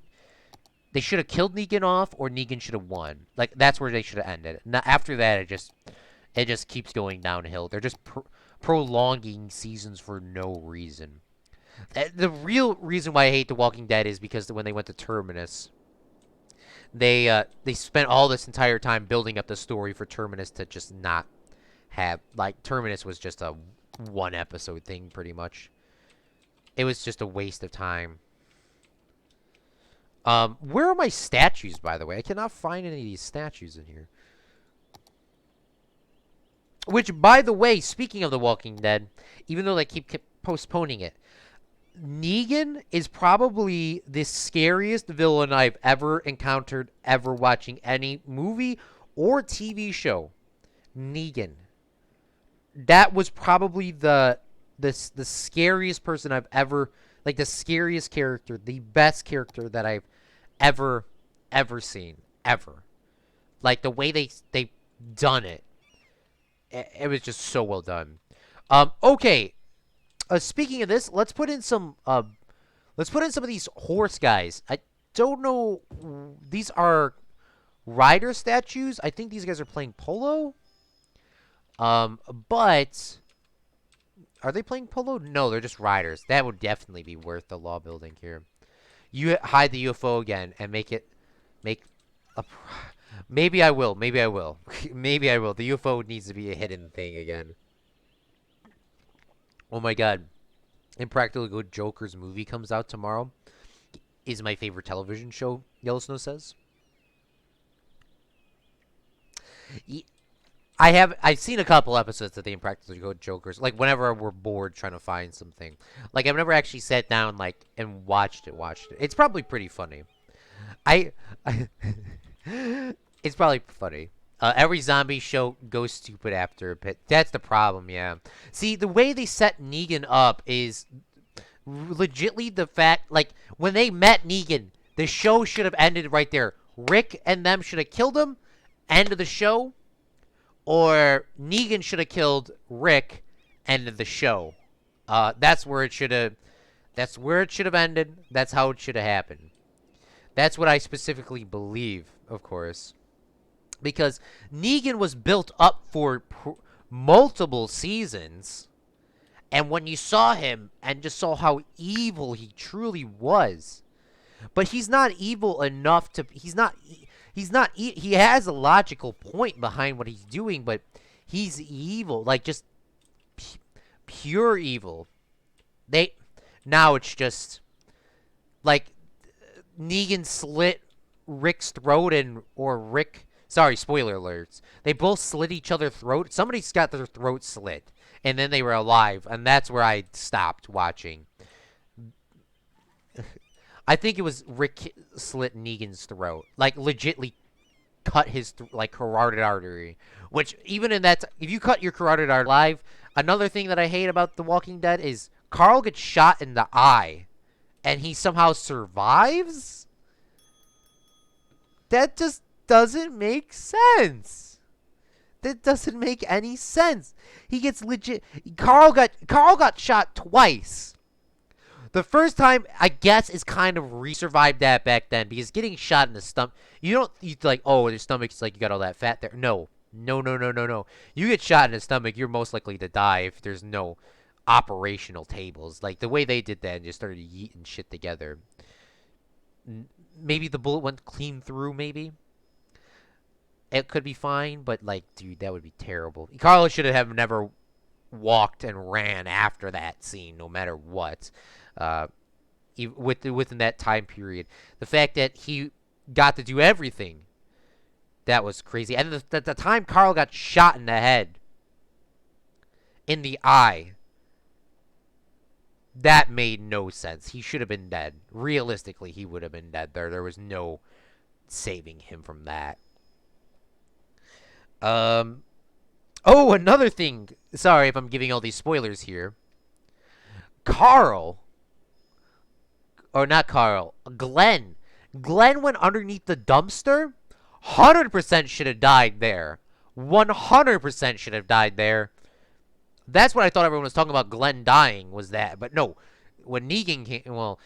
they should have killed Negan off, or Negan should have won. Like that's where they should have ended. Now, after that, it just keeps going downhill. They're just prolonging seasons for no reason. The real reason why I hate The Walking Dead is because when they went to Terminus, they spent all this entire time building up the story for Terminus to just not have, like, Terminus was just a one episode thing pretty much. It was just a waste of time. Where are my statues, by the way? I cannot find any of these statues in here. Which, by the way, speaking of The Walking Dead, even though they keep postponing it, Negan is probably the scariest villain I've ever encountered ever watching any movie or TV show. Negan. That was probably the scariest person I've ever, like the scariest character, the best character that I've ever seen ever. Like the way they done it. It was just so well done. Okay. Speaking of this, let's put in some of these horse guys. I don't know. These are rider statues. I think these guys are playing polo. But are they playing polo? No, they're just riders. That would definitely be worth the law building here. You hide the UFO again and make a. Maybe I will. Maybe I will. Maybe I will. The UFO needs to be a hidden thing again. Oh my god. Impractical Joker's movie comes out tomorrow. Is my favorite television show, Yellowstone says. I've seen a couple episodes of the Impractical Jokers. Like whenever we're bored trying to find something. Like I've never actually sat down like and watched it. It's probably pretty funny. I it's probably funny. Every zombie show goes stupid after a bit. That's the problem, yeah. See, the way they set Negan up is legitly the fact, like, when they met Negan, the show should have ended right there. Rick and them should have killed him, end of the show, or Negan should have killed Rick, end of the show. That's where it should have ended. That's how it should have happened. That's what I specifically believe, of course. Because Negan was built up for multiple seasons. And when you saw him and just saw how evil he truly was. But he's not evil enough to... He has a logical point behind what he's doing, but he's evil. Like, just pure evil. Now it's just... Like, Negan slit Rick's throat or Rick... Sorry, spoiler alerts. They both slit each other's throat. Somebody's got their throat slit. And then they were alive. And that's where I stopped watching. I think it was Rick slit Negan's throat. Like, legitly cut his, carotid artery. Which, even in that... If you cut your carotid artery alive... Another thing that I hate about The Walking Dead is... Carl gets shot in the eye. And he somehow survives? That just doesn't make sense. That doesn't make any sense. He gets legit. Carl got shot twice. The first time, I guess, is kind of survived that back then because getting shot in the stomach, you like, oh, your stomach's like you got all that fat there. No, no, no, no, no, no. You get shot in the stomach, you're most likely to die if there's no operational tables. Like the way they did that and just started yeeting shit together. Maybe the bullet went clean through. Maybe it could be fine, but like, dude, that would be terrible. Carlos should have never walked and ran after that scene, no matter what. Within that time period, the fact that he got to do everything, that was crazy. And the time Carl got shot in the head, in the eye, that made no sense. He should have been dead. Realistically, he would have been dead. There was no saving him from that. Oh, another thing. Sorry if I'm giving all these spoilers here. Carl. Or not Carl. Glenn. Glenn went underneath the dumpster. 100% should have died there. 100% should have died there. That's what I thought everyone was talking about. Glenn dying was that. But no. When Negan came... Well...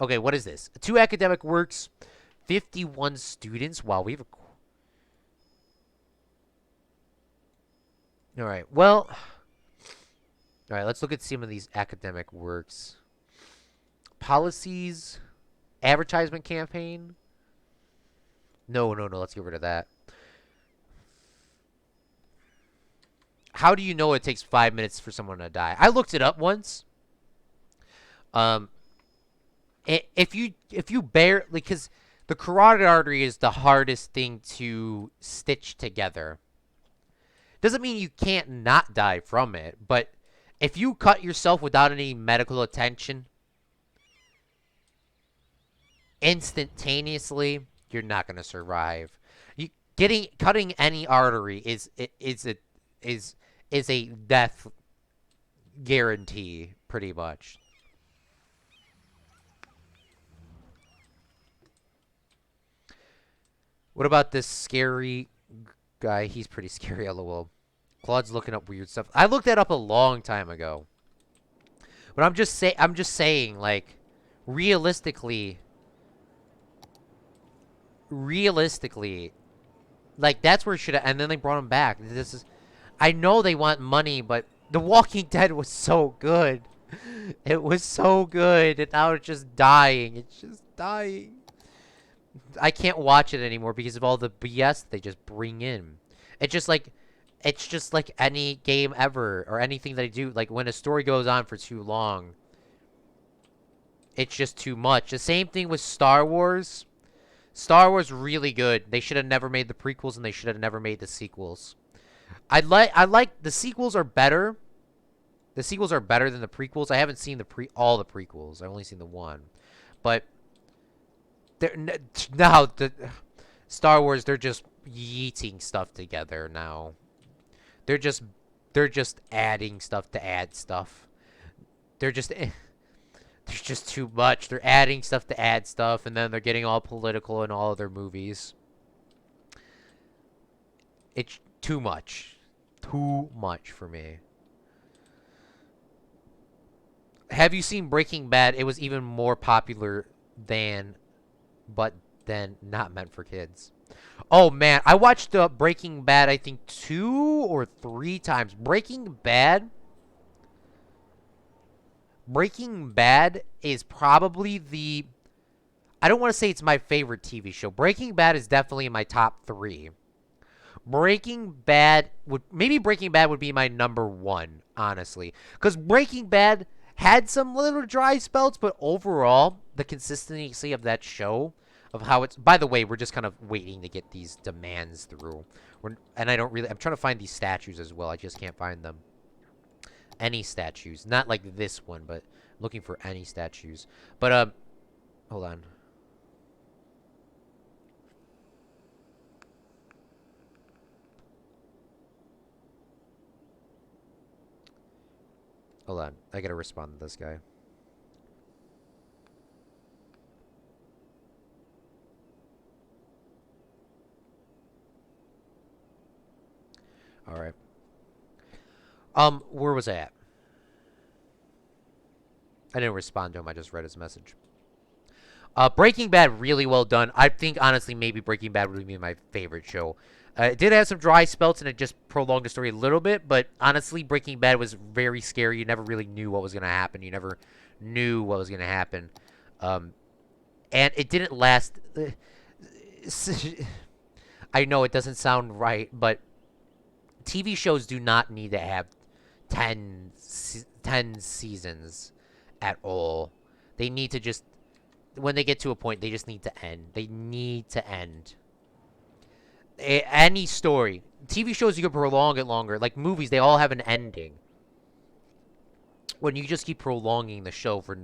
Okay, what is this? 2 academic works. 51 students. Wow, we have a... Alright, well... Alright, let's look at some of these academic works. Policies. Advertisement campaign. No, let's get rid of that. How do you know it takes 5 minutes for someone to die? I looked it up once. If you barely... Because the carotid artery is the hardest thing to stitch together. Doesn't mean you can't not die from it, but if you cut yourself without any medical attention, instantaneously, you're not going to survive. Cutting any artery is a death guarantee, pretty much. What about this scary guy? He's pretty scary, lol. Claude's looking up weird stuff. I looked that up a long time ago. But I'm just saying, like, realistically, like, that's where it should have... And then they brought him back. I know they want money, but The Walking Dead was so good. It was so good, and now it's just dying. It's just dying. I can't watch it anymore because of all the BS they just bring in. It's just like any game ever or anything that I do. Like when a story goes on for too long, it's just too much. The same thing with Star Wars. Star Wars really good. They should have never made the prequels and they should have never made the sequels. I like the sequels are better. The sequels are better than the prequels. I haven't seen all the prequels. I've only seen the one. But now the Star Wars, they're just yeeting stuff together now. They're just adding stuff to add stuff. There's just too much. They're adding stuff to add stuff, and then they're getting all political in all of their movies. It's too much. Too much for me. Have you seen Breaking Bad? It was even more popular than, but then not meant for kids. Oh, man. I watched Breaking Bad, I think, 2 or 3 times. Breaking Bad is probably the... I don't want to say it's my favorite TV show. Breaking Bad is definitely in my top 3. Breaking Bad would be my number 1, honestly. Because Breaking Bad had some little dry spells, but overall, the consistency of that show... of how it's... By the way, we're just kind of waiting to get these demands through. I'm trying to find these statues as well. I just can't find them. Any statues. Not like this one, but I'm looking for any statues. But, hold on. Hold on. I gotta respond to this guy. All right. Where was I at? I didn't respond to him. I just read his message. Breaking Bad, really well done. I think, honestly, maybe Breaking Bad would be my favorite show. It did have some dry spells, and it just prolonged the story a little bit, but honestly, Breaking Bad was very scary. You never really knew what was going to happen. You never knew what was going to happen. And it didn't last. I know it doesn't sound right, but TV shows do not need to have 10 seasons at all. They need to just, when they get to a point, they just need to end. They need to end. Any story. TV shows, you can prolong it longer. Like movies, they all have an ending. When you just keep prolonging the show for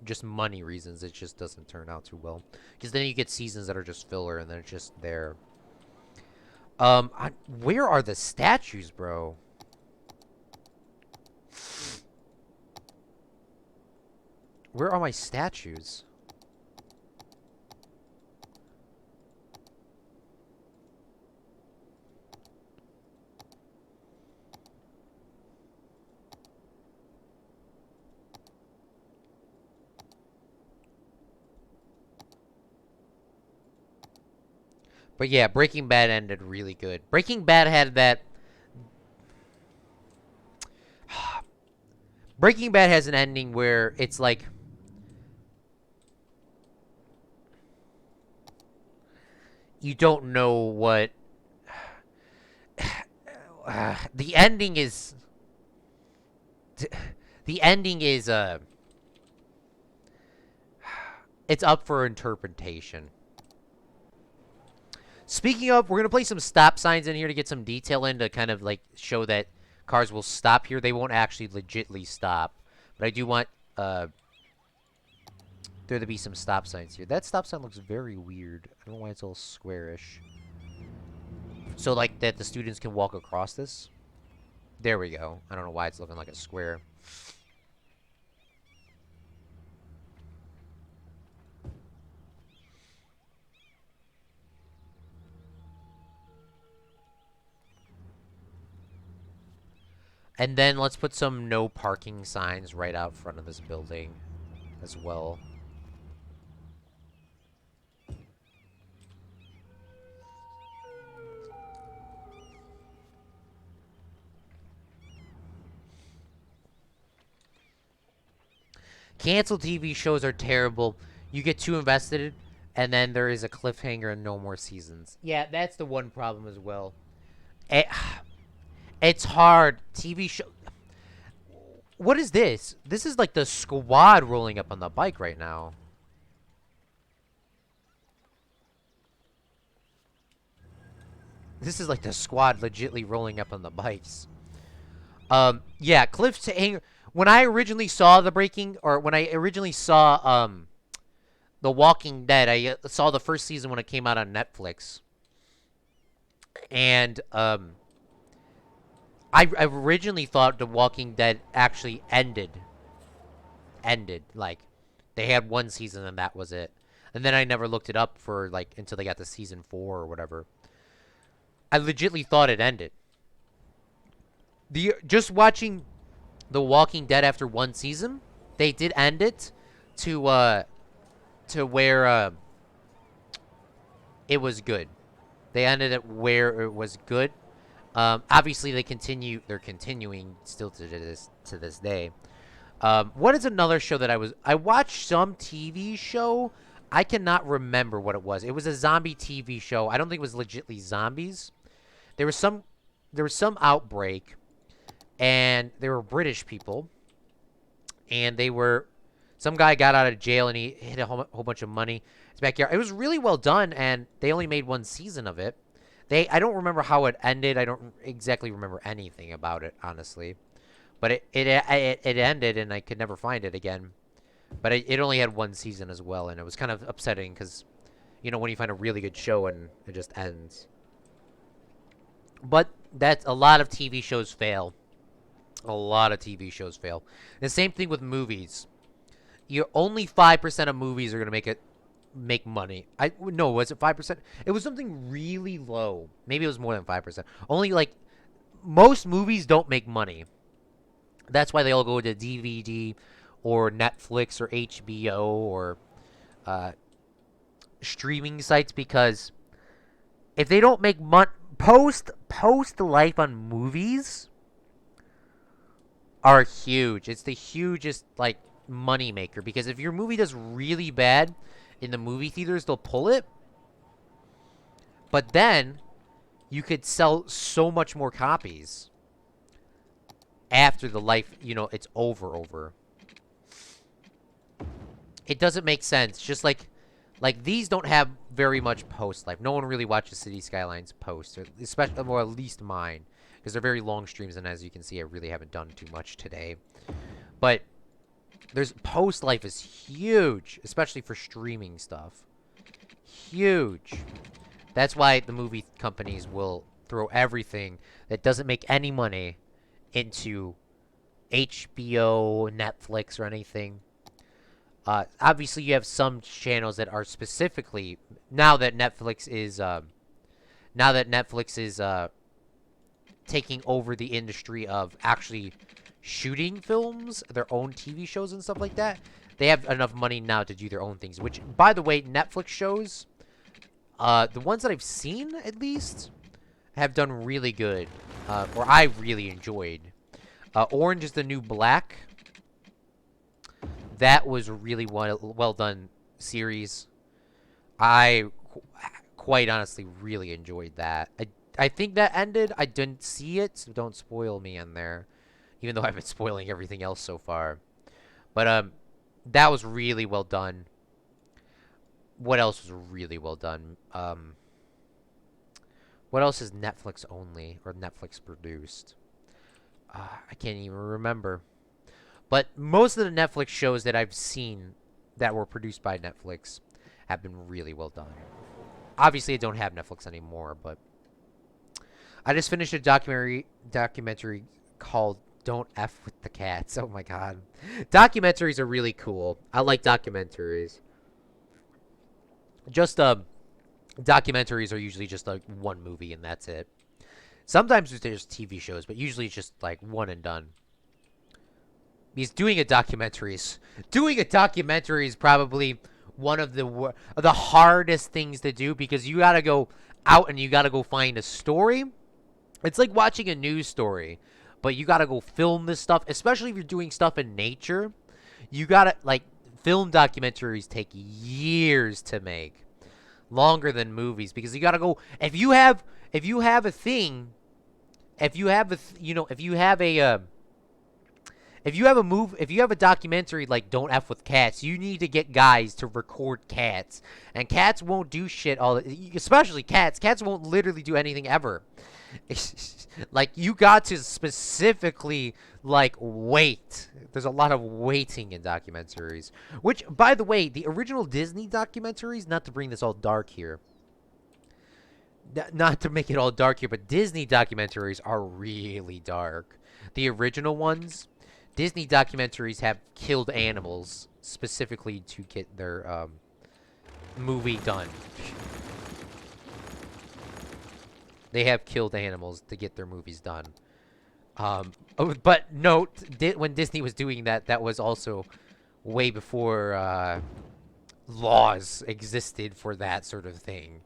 just money reasons, it just doesn't turn out too well. Because then you get seasons that are just filler, and then it's just there. Where are the statues, bro? Where are my statues? But yeah, Breaking Bad ended really good. Breaking Bad had that. Breaking Bad has an ending where it's like, you don't know what the ending is. The ending is it's up for interpretation. Speaking of, we're gonna play some stop signs in here to get some detail in, to kind of like show that cars will stop here. They won't actually legitly stop, but I do want there to be some stop signs here. That stop sign looks very weird. I don't know why it's all squarish. So like that the students can walk across this. There we go. I don't know why it's looking like a square. And then let's put some no parking signs right out front of this building as well. Canceled TV shows are terrible. You get too invested, and then there is a cliffhanger and no more seasons. Yeah, that's the one problem as well. It's hard. TV show. What is this? This is like the squad rolling up on the bike right now. This is like the squad legitly rolling up on the bikes. Yeah, cliffhanger. When I originally saw when I originally saw The Walking Dead, I saw the first season when it came out on Netflix, and I originally thought The Walking Dead actually ended. Like, they had one season and that was it. And then I never looked it up for, like, until they got to season 4 or whatever. I legitly thought it ended. Just watching The Walking Dead after one season, they did end it to where it was good. They ended it where it was good. Obviously, they're continuing still to this day. What is another show that I watched some TV show. I cannot remember what it was. It was a zombie TV show. I don't think it was legitly zombies. There was some outbreak, and they were British people, and some guy got out of jail and he hid a whole bunch of money in his backyard. It was really well done, and they only made one season of it. I don't remember how it ended. I don't exactly remember anything about it, honestly. But it ended, and I could never find it again. But it only had one season as well, and it was kind of upsetting because, when you find a really good show and it just ends. But that's a lot of TV shows fail. A lot of TV shows fail. The same thing with movies. Only 5% of movies are gonna make money. Was it 5%? It was something really low. Maybe it was more than 5%. Only like most movies don't make money. That's why they all go to DVD or Netflix or HBO or uh, streaming sites, because if they don't make money, post life on movies are huge. It's the hugest like money maker, because if your movie does really bad in the movie theaters, they'll pull it. But then you could sell so much more copies after the life, it's over. It doesn't make sense. Just like these don't have very much post life. No one really watches City Skylines post, or especially, or at least mine, because they're very long streams, and as you can see, I really haven't done too much today. But there's post life is huge, especially for streaming stuff. Huge. That's why the movie companies will throw everything that doesn't make any money into HBO, Netflix, or anything. Obviously, you have some channels that are specifically, now that Netflix is taking over the industry of actually shooting films, their own TV shows and stuff like that. They have enough money now to do their own things. Which, by the way, Netflix shows, the ones that I've seen at least, have done really good, or I really enjoyed. Orange is the New Black. That was a really well done series. I quite honestly really enjoyed that. I think that ended. I didn't see it, so don't spoil me in there, even though I've been spoiling everything else so far. But that was really well done. What else was really well done? What else is Netflix only or Netflix produced? I can't even remember. But most of the Netflix shows that I've seen that were produced by Netflix have been really well done. Obviously, I don't have Netflix anymore, but I just finished a documentary called "Don't F with the Cats." Oh my god, documentaries are really cool. I like documentaries. Just documentaries are usually just like one movie and that's it. Sometimes there's TV shows, but usually it's just like one and done. Because doing a documentary is probably one of the hardest things to do, because you gotta go out and you gotta go find a story. It's like watching a news story, but you gotta go film this stuff. Especially if you're doing stuff in nature, you gotta film documentaries take years to make, longer than movies, because you gotta go. If you have a thing, if you have a documentary like "Don't F with Cats," you need to get guys to record cats. And cats won't do shit especially cats. Cats won't literally do anything ever. Like, you got to specifically, wait. There's a lot of waiting in documentaries. Which, by the way, the original Disney documentaries, not to bring this all dark here, not to make it all dark here, but Disney documentaries are really dark. The original ones, Disney documentaries have killed animals specifically to get their movie done. They have killed animals to get their movies done. But note, when Disney was doing that, that was also way before laws existed for that sort of thing.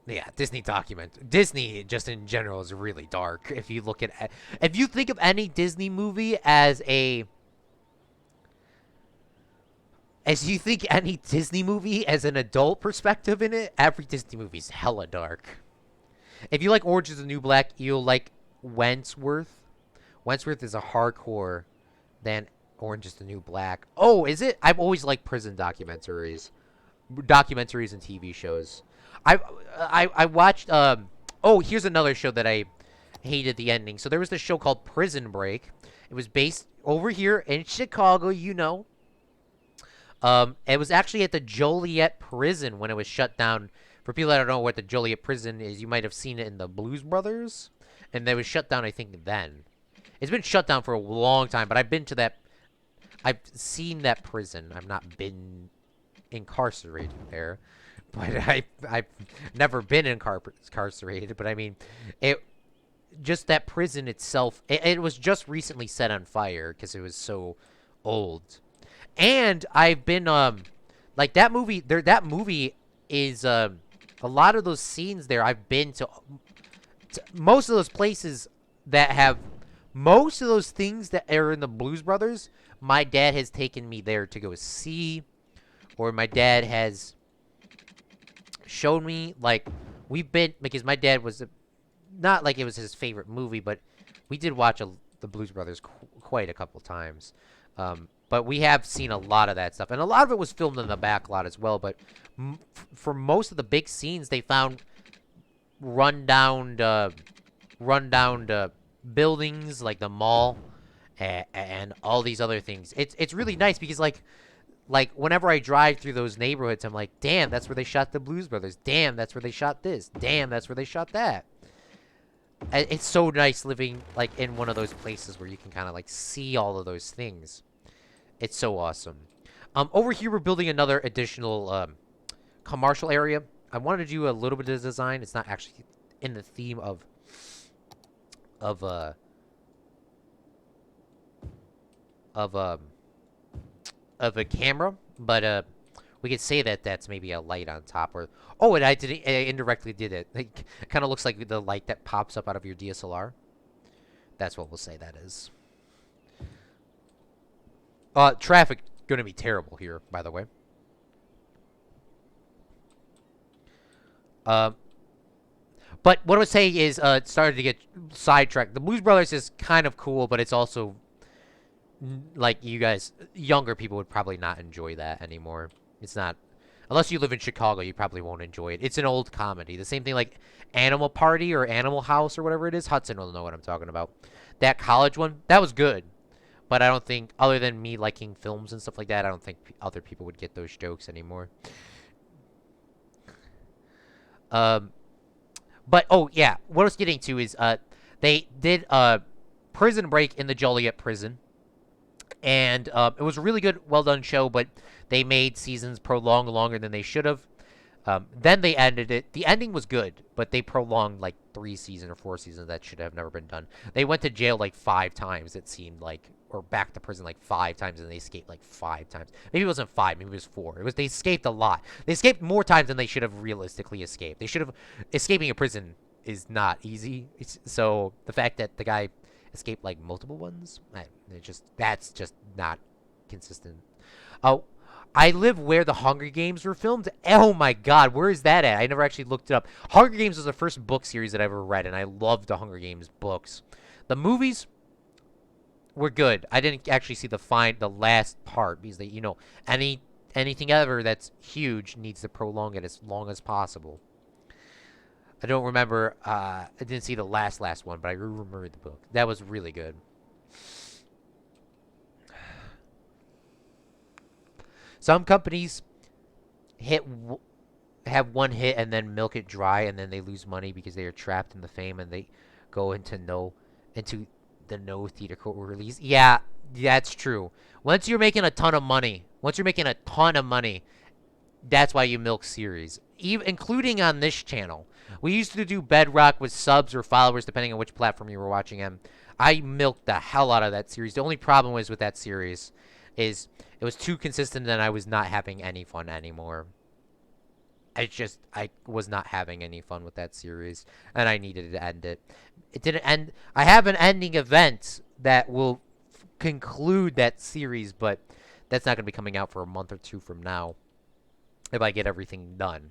Yeah, Disney just in general is really dark. If you think of any Disney movie as an adult perspective in it, every Disney movie is hella dark. If you like Orange is the New Black, you'll like Wentworth. Wentworth is a hardcore than Orange is the New Black. Oh, is it? I've always liked prison documentaries and TV shows. I watched. Oh, here's another show that I hated the ending. So there was this show called Prison Break. It was based over here in Chicago, It was actually at the Joliet prison when it was shut down. For people that don't know what the Joliet prison is, you might have seen it in the Blues Brothers. And it was shut down, I think, then. It's been shut down for a long time, but I've seen that prison. I've not been incarcerated there. but I've never been incarcerated. But I mean, it just that prison itself. It was just recently set on fire because it was so old. And I've been like that movie. That movie is a lot of those scenes there. I've been to most of those places that have most of those things that are in the Blues Brothers. My dad has taken me there to go see, or my dad has shown me. Like we've been because my dad was not like it was his favorite movie, but we did watch the Blues Brothers quite a couple times. But we have seen a lot of that stuff, and a lot of it was filmed in the back lot as well. But for most of the big scenes, they found rundown buildings like the mall and all these other things. It's really nice because like whenever I drive through those neighborhoods, I'm like, damn, that's where they shot the Blues Brothers. Damn, that's where they shot this. Damn, that's where they shot that. It's so nice living like in one of those places where you can kind of like see all of those things. It's so awesome. Over here we're building another additional commercial area. I wanted to do a little bit of design. It's not actually in the theme of a camera, but we could say that that's maybe a light on top, or oh, and I indirectly did it. It kind of looks like the light that pops up out of your DSLR. That's what we'll say that is. Traffic gonna be terrible here, by the way. But what I would say is, it started to get sidetracked. The Blues Brothers is kind of cool, but it's also like you guys, younger people would probably not enjoy that anymore. It's not, unless you live in Chicago, you probably won't enjoy it. It's an old comedy. The same thing like Animal Party or Animal House or whatever it is. Hudson will know what I'm talking about. That college one, that was good. But I don't think, other than me liking films and stuff like that, I don't think other people would get those jokes anymore. But, oh, yeah. What I was getting to is, they did a Prison Break in the Joliet prison. And it was a really good, well-done show, but they made seasons prolong longer than they should have. Then they ended it. The ending was good, but they prolonged, like, 3 seasons or 4 seasons that should have never been done. They went to jail, like, 5 times, it seemed like. Or back to prison, like, 5 times, and they escaped, like, 5 times. Maybe it wasn't 5, maybe it was 4. They escaped a lot. They escaped more times than they should have realistically escaped. They should have... Escaping a prison is not easy. So, the fact that the guy escaped, like, multiple ones, that's just not consistent. Oh, I live where the Hunger Games were filmed. Oh my god, where is that at? I never actually looked it up. Hunger Games was the first book series that I ever read, and I loved the Hunger Games books. The movies were good. I didn't actually see the last part because they, anything ever that's huge needs to prolong it as long as possible. I don't remember. I didn't see the last one, but I remember the book. That was really good. Some companies have one hit and then milk it dry, and then they lose money because they are trapped in the fame and they go into the no theatrical release. Yeah, that's true. Once you're making a ton of money, that's why you milk series, even including on this channel. We used to do Bedrock with subs or followers depending on which platform you were watching on. I milked the hell out of that series. The only problem was with that series is it was too consistent and I was not having any fun anymore. I was not having any fun with that series, and I needed to end it. It didn't end. I have an ending event that will conclude that series, but that's not going to be coming out for a month or 2 from now if I get everything done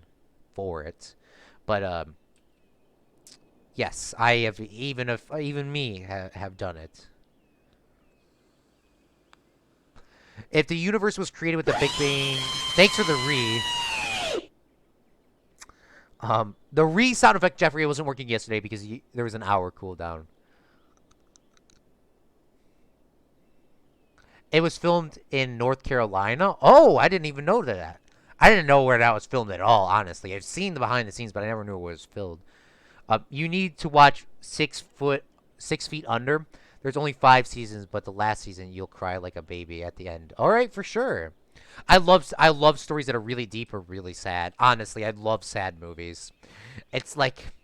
for it. But yes, I have even me have done it. If the universe was created with the Big Bang, thanks for the the sound effect, Jeffrey, it wasn't working yesterday because there was an hour cooldown. It was filmed in North Carolina. Oh, I didn't even know that. I didn't know where that was filmed at all, honestly. I've seen the behind the scenes, but I never knew where it was filmed. You need to watch 6 Feet Under. There's only 5 seasons, but the last season you'll cry like a baby at the end. All right, for sure. I love stories that are really deep or really sad. Honestly, I love sad movies. It's like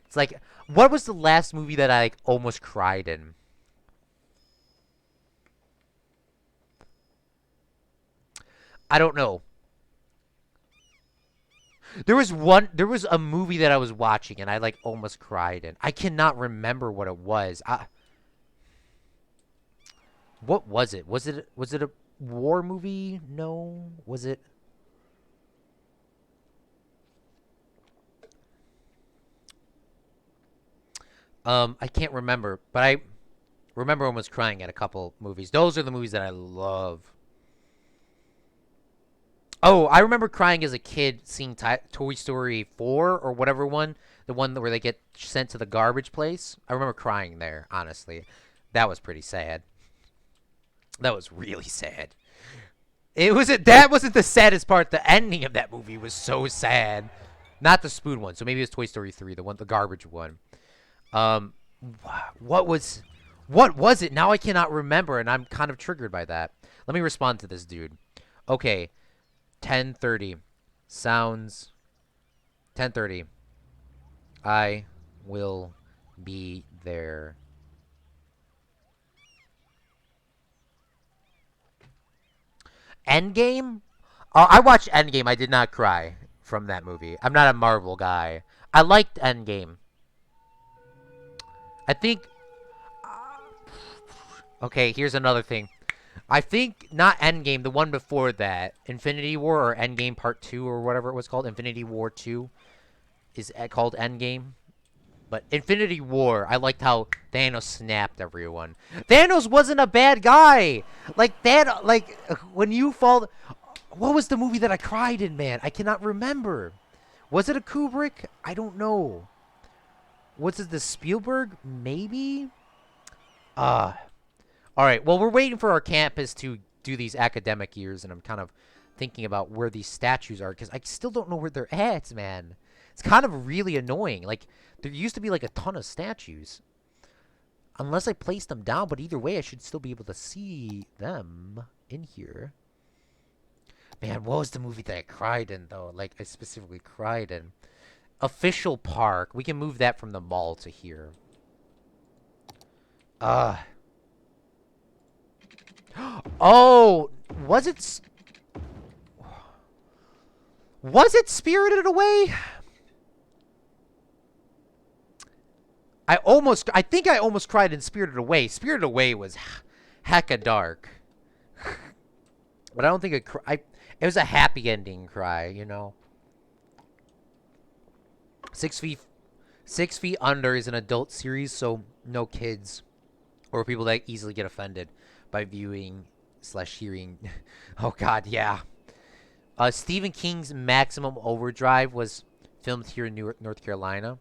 it's like what was the last movie that I like, almost cried in? I don't know. There was a movie that I was watching and I like almost cried in. I cannot remember what it was. What was it? Was it a war movie? No. Was it I can't remember, but I remember almost crying at a couple movies. Those are the movies that I love. Oh, I remember crying as a kid seeing Toy Story 4 or whatever one, the one where they get sent to the garbage place. I remember crying there, honestly. That was pretty sad. That was really sad. That wasn't the saddest part. The ending of that movie was so sad. Not the spoon one. So maybe it was Toy Story 3, the garbage one. Um what was what was it? Now I cannot remember and I'm kind of triggered by that. Let me respond to this dude. Okay, 10:30 sounds 10:30. I will be there. Endgame? I watched Endgame. I did not cry from that movie. I'm not a Marvel guy. I liked Endgame. I think. Okay, here's another thing. I think not Endgame, the one before that, Infinity War or Endgame Part 2 or whatever it was called, Infinity War 2 is called Endgame. But Infinity War, I liked how Thanos snapped everyone. Thanos wasn't a bad guy. Like that when you fall what was the movie that I cried in, man? I cannot remember. Was it a Kubrick? I don't know. Was it the Spielberg? Maybe? Uh All right. Well, we're waiting for our campus to do these academic years, and I'm kind of thinking about where these statues are because I still don't know where they're at, man. It's kind of really annoying. Like, there used to be like a ton of statues. Unless I place them down, but either way, I should still be able to see them in here. Man, what was the movie that I cried in, though? Like, I specifically cried in. Official Park. We can move that from the mall to here. Uh, oh, was it? Was it Spirited Away? I think I almost cried in Spirited Away. Spirited Away was hecka dark. But I don't think it was a happy ending cry, you know? 6 feet, 6 feet Under is an adult series, so no kids or people that easily get offended by viewing slash hearing. Oh God, yeah. Stephen King's Maximum Overdrive was filmed here in North Carolina.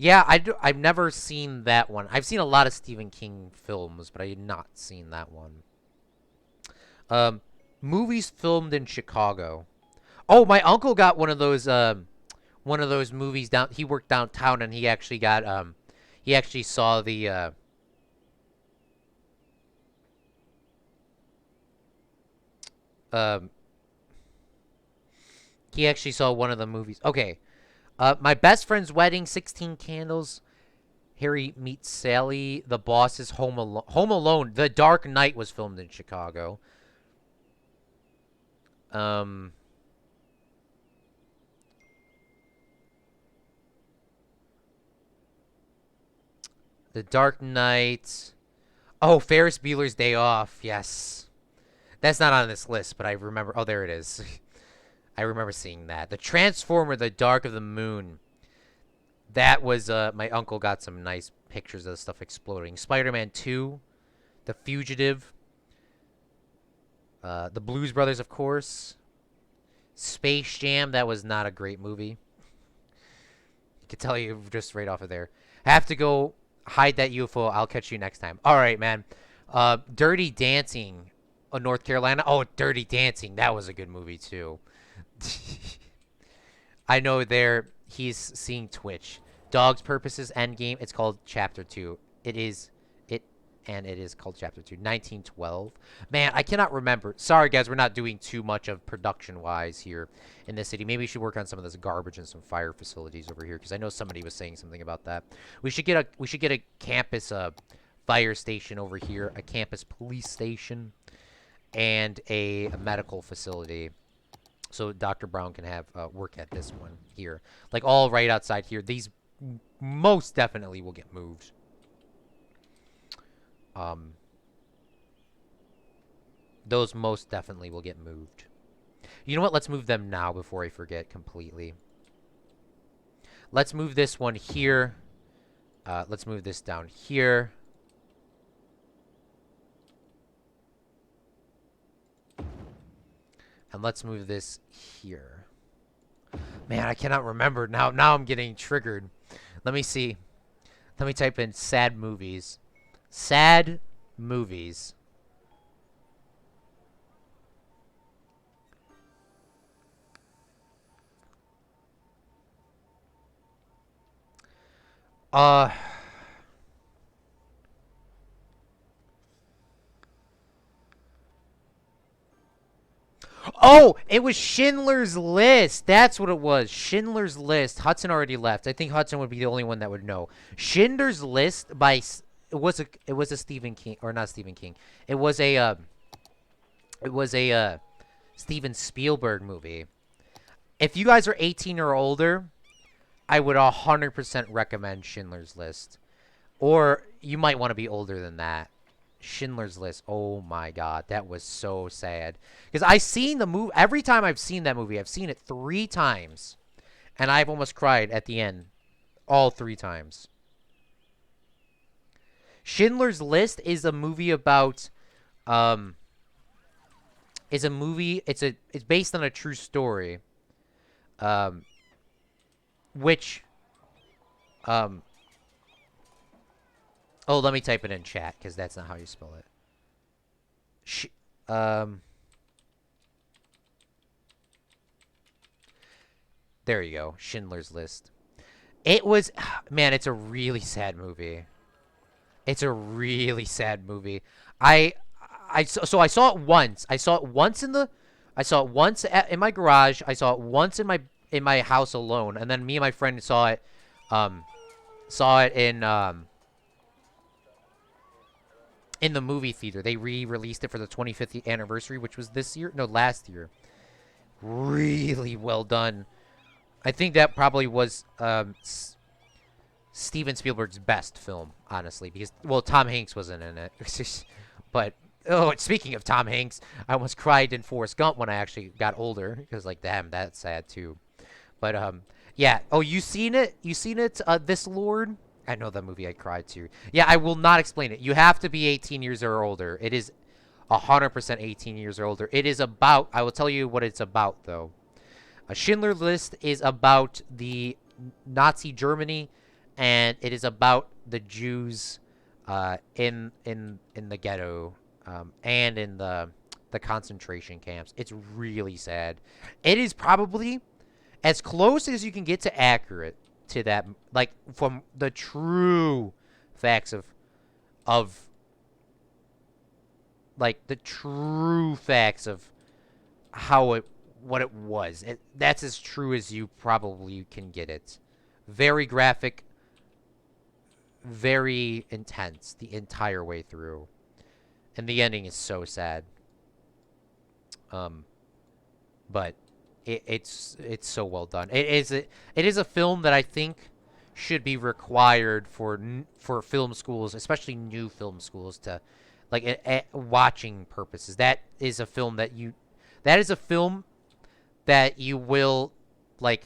Yeah, I've never seen that one. I've seen a lot of Stephen King films, but I had not seen that one. Um, Movies filmed in Chicago. Oh, my uncle got one of those movies down. He worked downtown, and he actually saw um, he actually saw one of the movies. Okay, My Best Friend's Wedding, 16 Candles, Harry Meets Sally, The Boss is Home Alone. The Dark Knight was filmed in Chicago. Um, The Dark Knight. Oh, Ferris Bueller's Day Off. Yes. That's not on this list, but I remember. Oh, there it is. I remember seeing that. The Transformer, The Dark of the Moon. That was, my uncle got some nice pictures of the stuff exploding. Spider-Man 2, The Fugitive, The Blues Brothers, of course. Space Jam, that was not a great movie. I can tell you just right off of there. Have to go hide that UFO. I'll catch you next time. All right, man. Dirty Dancing, North Carolina. Oh, Dirty Dancing. That was a good movie, too. I know there he's seeing Twitch. Dog's Purposes Endgame. It's called Chapter 2. It and it is called Chapter 2, 1912. Man, I cannot remember. Sorry, guys, we're not doing too much of production-wise here in this city. Maybe we should work on some of this garbage and some fire facilities over here, because I know somebody was saying something about that. We should get a campus fire station over here, a campus police station, and a medical facility. So Dr. Brown can have work at this one here. Like, all right outside here. These most definitely will get moved. Those most definitely will get moved. You know what? Let's move them now before I forget completely. Let's move this one here. Let's move this down here. And let's move this here. Man, I cannot remember. Now I'm getting triggered. Let me see. Let me type in sad movies. Sad movies. Oh, it was Schindler's List. That's what it was. Schindler's List. Hudson already left. I think Hudson would be the only one that would know. Schindler's List by it was a Stephen King, or not Stephen King. It was a Steven Spielberg movie. If you guys are 18 or older, I would 100% recommend Schindler's List. Or you might want to be older than that. Schindler's List. Oh my god, that was so sad. Because I've seen the movie. Every time I've seen that movie, I've seen it 3 times. And I've almost cried at the end. All 3 times. Schindler's List is a movie about it's based on a true story. Which oh, let me type it in chat, because that's not how you spell it. There you go. Schindler's List. It was, man, it's a really sad movie. It's a really sad movie. So I saw it once. I saw it once in my garage. I saw it once in my house alone, and then me and my friend saw it in the movie theater. They re-released it for the 25th anniversary, which was this year? No, last year. Really well done. I think that probably was Steven Spielberg's best film, honestly, because, well, Tom Hanks wasn't in it. But, oh, speaking of Tom Hanks, I almost cried in Forrest Gump when I actually got older, because, like, damn, that's sad, too. But, yeah. Oh, you seen it? You seen it, This Lord? I know that movie. I cried, too. Yeah, I will not explain it. You have to be 18 years or older. It is 100% 18 years or older. It is about, I will tell you what it's about, though. A Schindler's List is about the Nazi Germany, and it is about the Jews in the ghetto and in the concentration camps. It's really sad. It is probably as close as you can get to accurate to that, like, from the true facts of like the true facts of what it was. That's as true as you probably can get it. Very graphic, very intense the entire way through. And the ending is so sad. But it's so well done. It is a film that I think should be required for film schools, especially new film schools, to, like, watching purposes. That is a film that you will, like,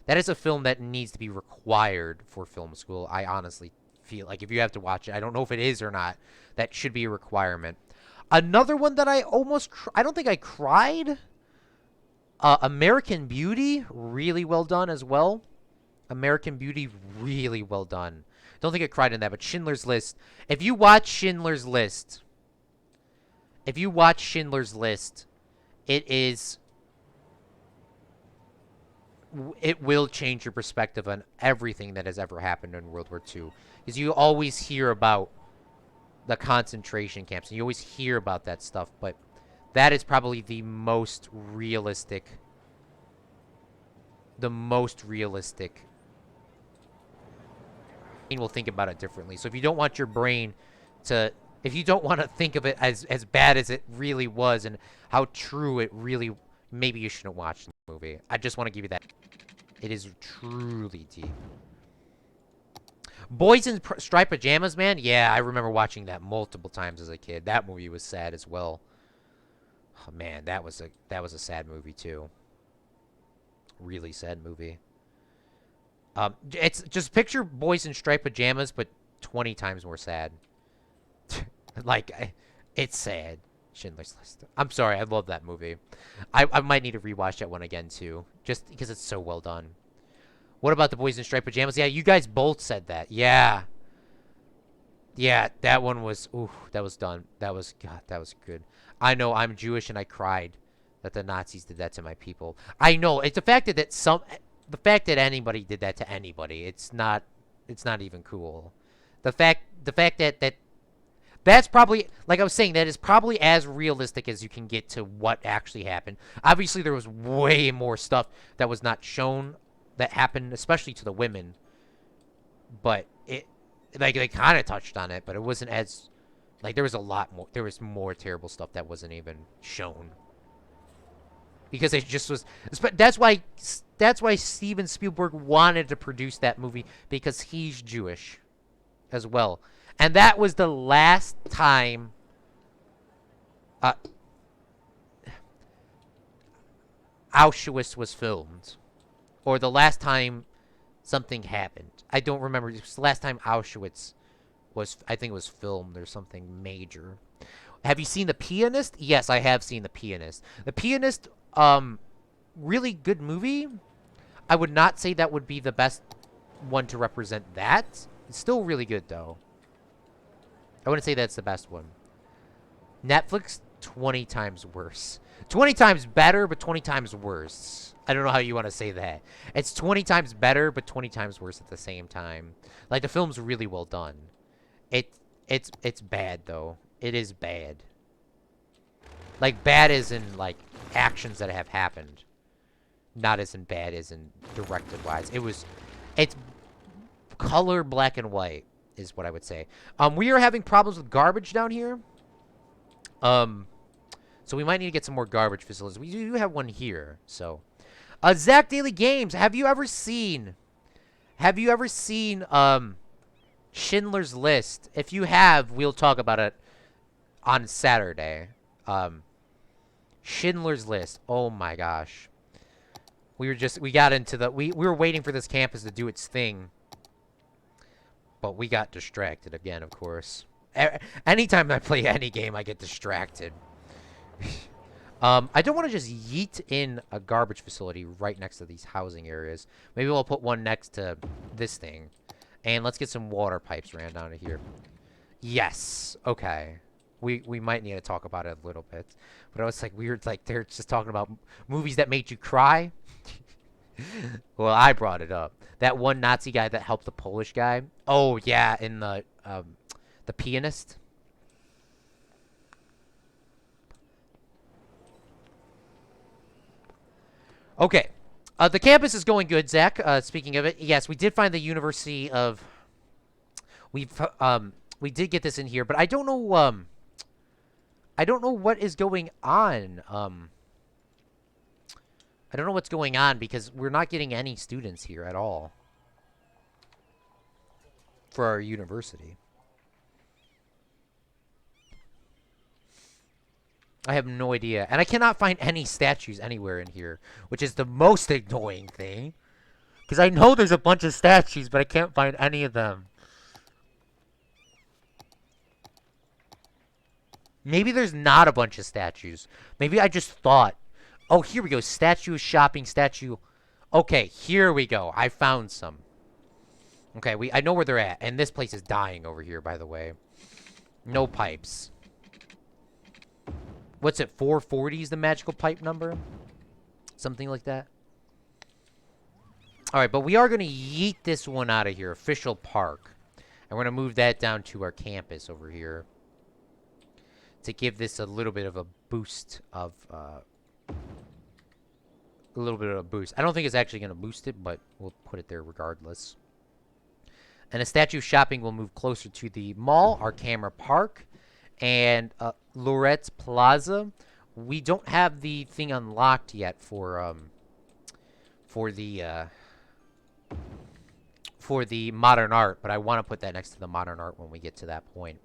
that is a film that needs to be required for film school. I honestly feel like if you have to watch it, I don't know if it is or not, that should be a requirement. Another one that I don't think I cried. American Beauty, really well done as well. American Beauty, really well done. Don't think I cried in that, but Schindler's List. If you watch Schindler's List, it will change your perspective on everything that has ever happened in World War II. Because you always hear about the concentration camps. And you always hear about that stuff, but that is probably the most realistic. The most realistic. Will think about it differently. So if you don't want your brain to, if you don't want to think of it as bad as it really was and how true it really, maybe you shouldn't watch the movie. I just want to give you that. It is truly deep. Boys in Striped Pajamas, man. Yeah, I remember watching that multiple times as a kid. That movie was sad as well. Oh, man, that was a sad movie too. Really sad movie. It's just picture Boys in Striped Pajamas, but 20 times more sad. Like, it's sad. Schindler's List. I'm sorry, I love that movie. I might need to rewatch that one again too, just because it's so well done. What about the Boys in Striped Pajamas? Yeah, you guys both said that. Yeah. Yeah, that one was, ooh, that was done. That was, God, that was good. I know, I'm Jewish and I cried that the Nazis did that to my people. I know, it's the fact that the fact that anybody did that to anybody, it's not even cool. The fact that that's probably, like I was saying, that is probably as realistic as you can get to what actually happened. Obviously, there was way more stuff that was not shown that happened, especially to the women. But like, they kind of touched on it, but it wasn't as, like, there was a lot more. There was more terrible stuff that wasn't even shown. Because it just was. That's why Steven Spielberg wanted to produce that movie, because he's Jewish as well. And that was the last time Auschwitz was filmed. Or the last time something happened. I don't remember. It was the last time Auschwitz was, I think it was filmed or something major. Have you seen The Pianist? Yes, I have seen The Pianist. The Pianist, really good movie. I would not say that would be the best one to represent that. It's still really good, though. I wouldn't say that's the best one. Netflix, 20 times worse. 20 times better, but 20 times worse. I don't know how you want to say that. It's 20 times better, but 20 times worse at the same time. Like, the film's really well done. It's bad, though. It is bad. Like, bad as in, like, actions that have happened. Not as in bad as in directed-wise. It's color black and white is what I would say. We are having problems with garbage down here. So we might need to get some more garbage facilities. We do have one here, so. Zach Daily Games, have you ever seen Schindler's List? If you have, we'll talk about it on Saturday. Schindler's List. Oh my gosh. We were waiting for this campus to do its thing. But we got distracted again, of course. Anytime I play any game, I get distracted. I don't want to just yeet in a garbage facility right next to these housing areas. Maybe we'll put one next to this thing. And let's get some water pipes ran down to here. Yes. Okay. We might need to talk about it a little bit. But I was like, weird, like, they're just talking about movies that made you cry. Well, I brought it up. That one Nazi guy that helped the Polish guy. Oh, yeah, in the Pianist. Okay. The campus is going good, Zach. Speaking of it, yes, we did find the University of... we did get this in here, but I don't know, I don't know what is going on. I don't know what's going on because we're not getting any students here at all for our university. I have no idea. And I cannot find any statues anywhere in here, which is the most annoying thing. Because I know there's a bunch of statues, but I can't find any of them. Maybe there's not a bunch of statues. Maybe I just thought. Oh, here we go. Statue, shopping, statue. Okay, here we go. I found some. Okay, I know where they're at. And this place is dying over here, by the way. No pipes. What's it? 440 is the magical pipe number? Something like that. Alright, but we are going to yeet this one out of here. Official park. And we're going to move that down to our campus over here. to give this a little bit of a boost of a little bit of a boost. I don't think it's actually going to boost it, but we'll put it there regardless. And a statue shopping will move closer to the mall, our camera park, and Lorette's Plaza. We don't have the thing unlocked yet for the modern art, but I want to put that next to the modern art when we get to that point.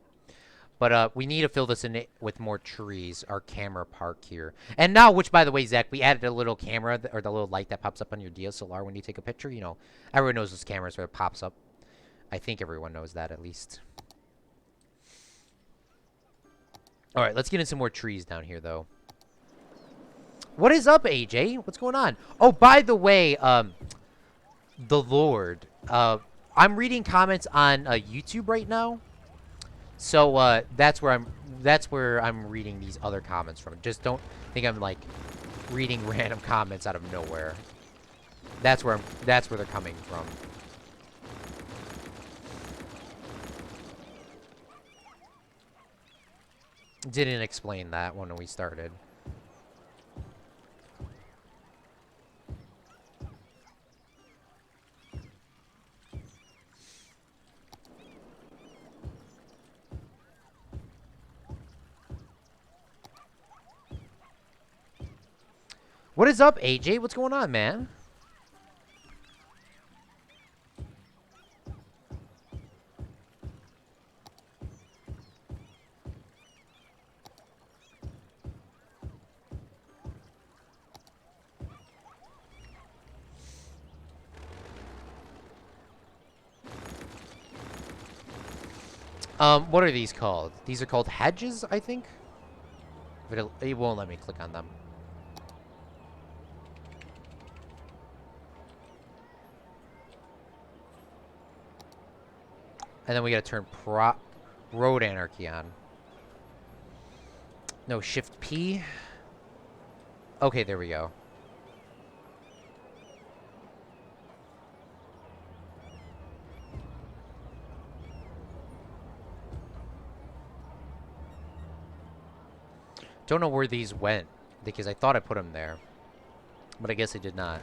But we need to fill this in with more trees, our camera park here. And now, which, by the way, Zach, we added a little camera, or the little light that pops up on your DSLR when you take a picture. You know, everyone knows those cameras where it pops up. I think everyone knows that, at least. All right, let's get in some more trees down here, though. What is up, AJ? What's going on? Oh, by the way, the Lord. I'm reading comments on YouTube right now. So that's where I'm reading these other comments from. Just don't think I'm like reading random comments out of nowhere. That's where they're coming from. Didn't explain that when we started. What is up, AJ? What's going on, man? What are these called? These are called hedges, I think? But it won't let me click on them. And then we gotta turn road anarchy on. No, shift P. Okay, there we go. Don't know where these went, because I thought I put them there. But I guess I did not.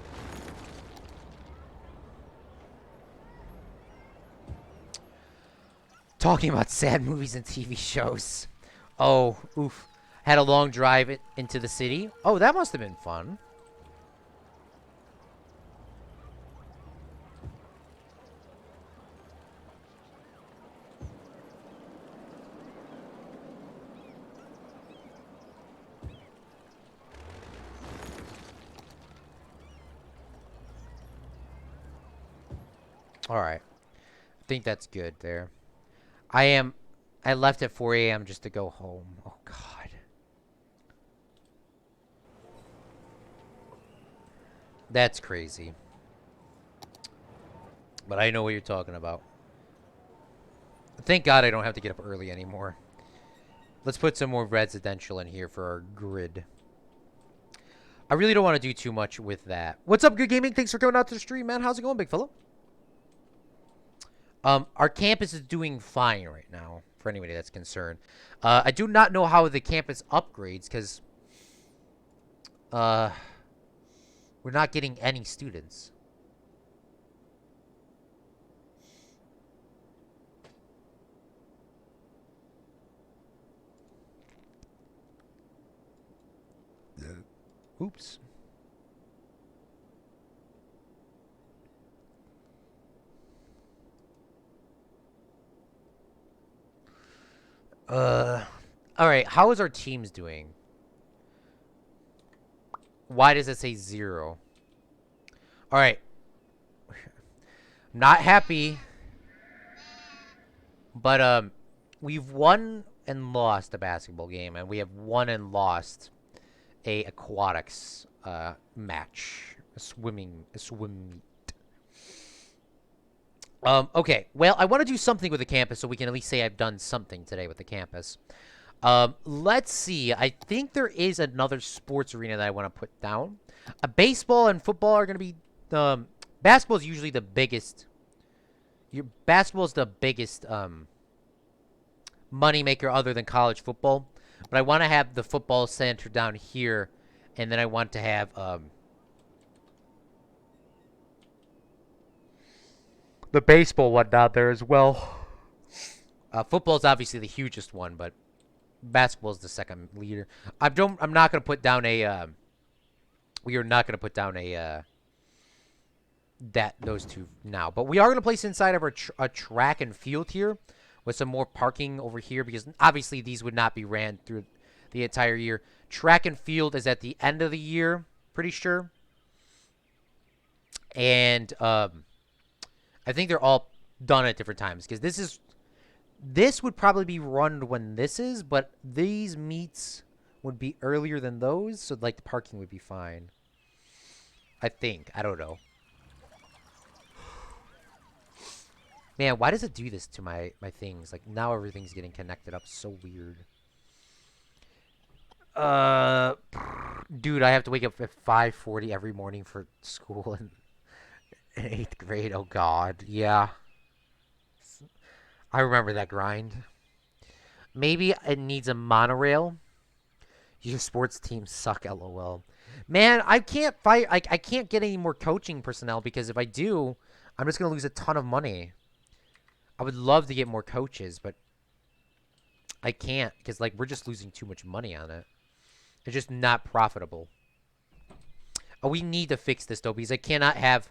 Talking about sad movies and TV shows. Oh, oof. Had a long drive into the city. Oh, that must have been fun. Alright. I think that's good there. I left at 4 a.m. just to go home. Oh, God. That's crazy. But I know what you're talking about. Thank God I don't have to get up early anymore. Let's put some more residential in here for our grid. I really don't want to do too much with that. What's up, Good Gaming? Thanks for coming out to the stream, man. How's it going, big fella? Our campus is doing fine right now, for anybody that's concerned. I do not know how the campus upgrades, because we're not getting any students. Oops. Alright, how is our teams doing? Why does it say 0? Alright. Not happy. But, we've won and lost a basketball game, and we have won and lost a aquatics, match. A swim meet. Okay. Well, I want to do something with the campus so we can at least say I've done something today with the campus. Let's see. I think there is another sports arena that I want to put down. Baseball and football are going to be... basketball is usually the biggest... Basketball is the biggest money maker other than college football. But I want to have the football center down here, and then I want to have the baseball one down there as well. Football's obviously the hugest one, but basketball's the second leader. I'm not gonna put down a. We are not gonna put down a. Those two now, but we are gonna place inside of a track and field here, with some more parking over here because obviously these would not be ran through the entire year. Track and field is at the end of the year, pretty sure, and I think they're all done at different times because this would probably be run when this is, but these meets would be earlier than those, so like the parking would be fine. I think. I don't know. Man, why does it do this to my things? Like, now everything's getting connected up so weird. Dude, I have to wake up at 5:40 every morning for school in 8th grade. Oh, God. Yeah. I remember that grind. Maybe it needs a monorail. Your sports teams suck, LOL. Man, I can't fight. I can't get any more coaching personnel because if I do, I'm just going to lose a ton of money. I would love to get more coaches, but I can't because, like, we're just losing too much money on it. It's just not profitable. Oh, we need to fix this, though, because I cannot have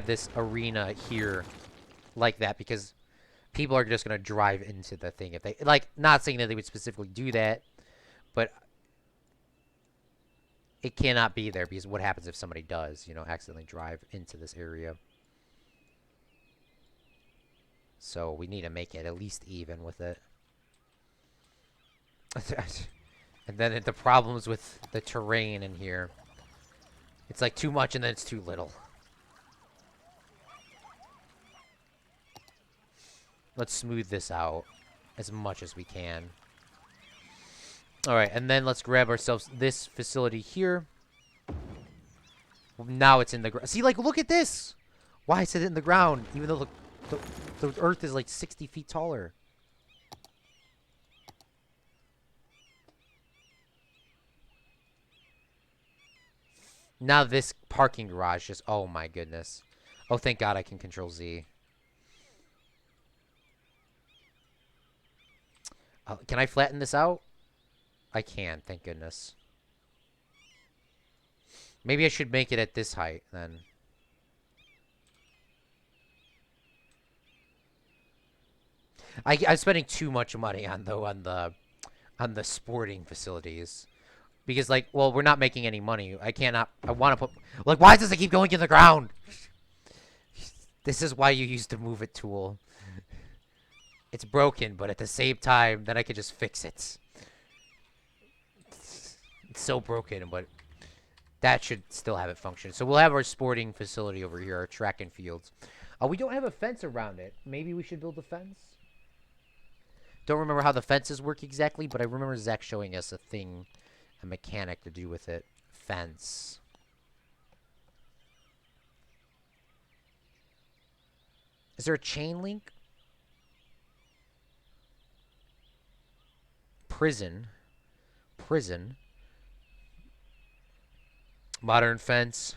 this arena here like that because people are just going to drive into the thing. If they, like, not saying that they would specifically do that, but it cannot be there because what happens if somebody does, you know, accidentally drive into this area? So we need to make it at least even with it. And then the problems with the terrain in here. It's like too much and then it's too little. Let's smooth this out as much as we can. Alright, and then let's grab ourselves this facility here. Now it's in the ground. See, like, look at this! Why is it in the ground? Even though the earth is like 60 feet taller. Now this parking garage just, oh my goodness. Oh, thank God I can control Z. Can I flatten this out? I can, thank goodness. Maybe I should make it at this height then. I'm spending too much money on the sporting facilities. Because, like, well, we're not making any money. I want to put... Like, why does it keep going in the ground? This is why you use the Move It tool. It's broken, but at the same time, then I could just fix it. It's so broken, but that should still have it function. So we'll have our sporting facility over here, our track and fields. We don't have a fence around it. Maybe we should build a fence? Don't remember how the fences work exactly, but I remember Zach showing us a thing... a mechanic to do with it. Fence. Is there a chain link? Prison. Prison. Modern fence.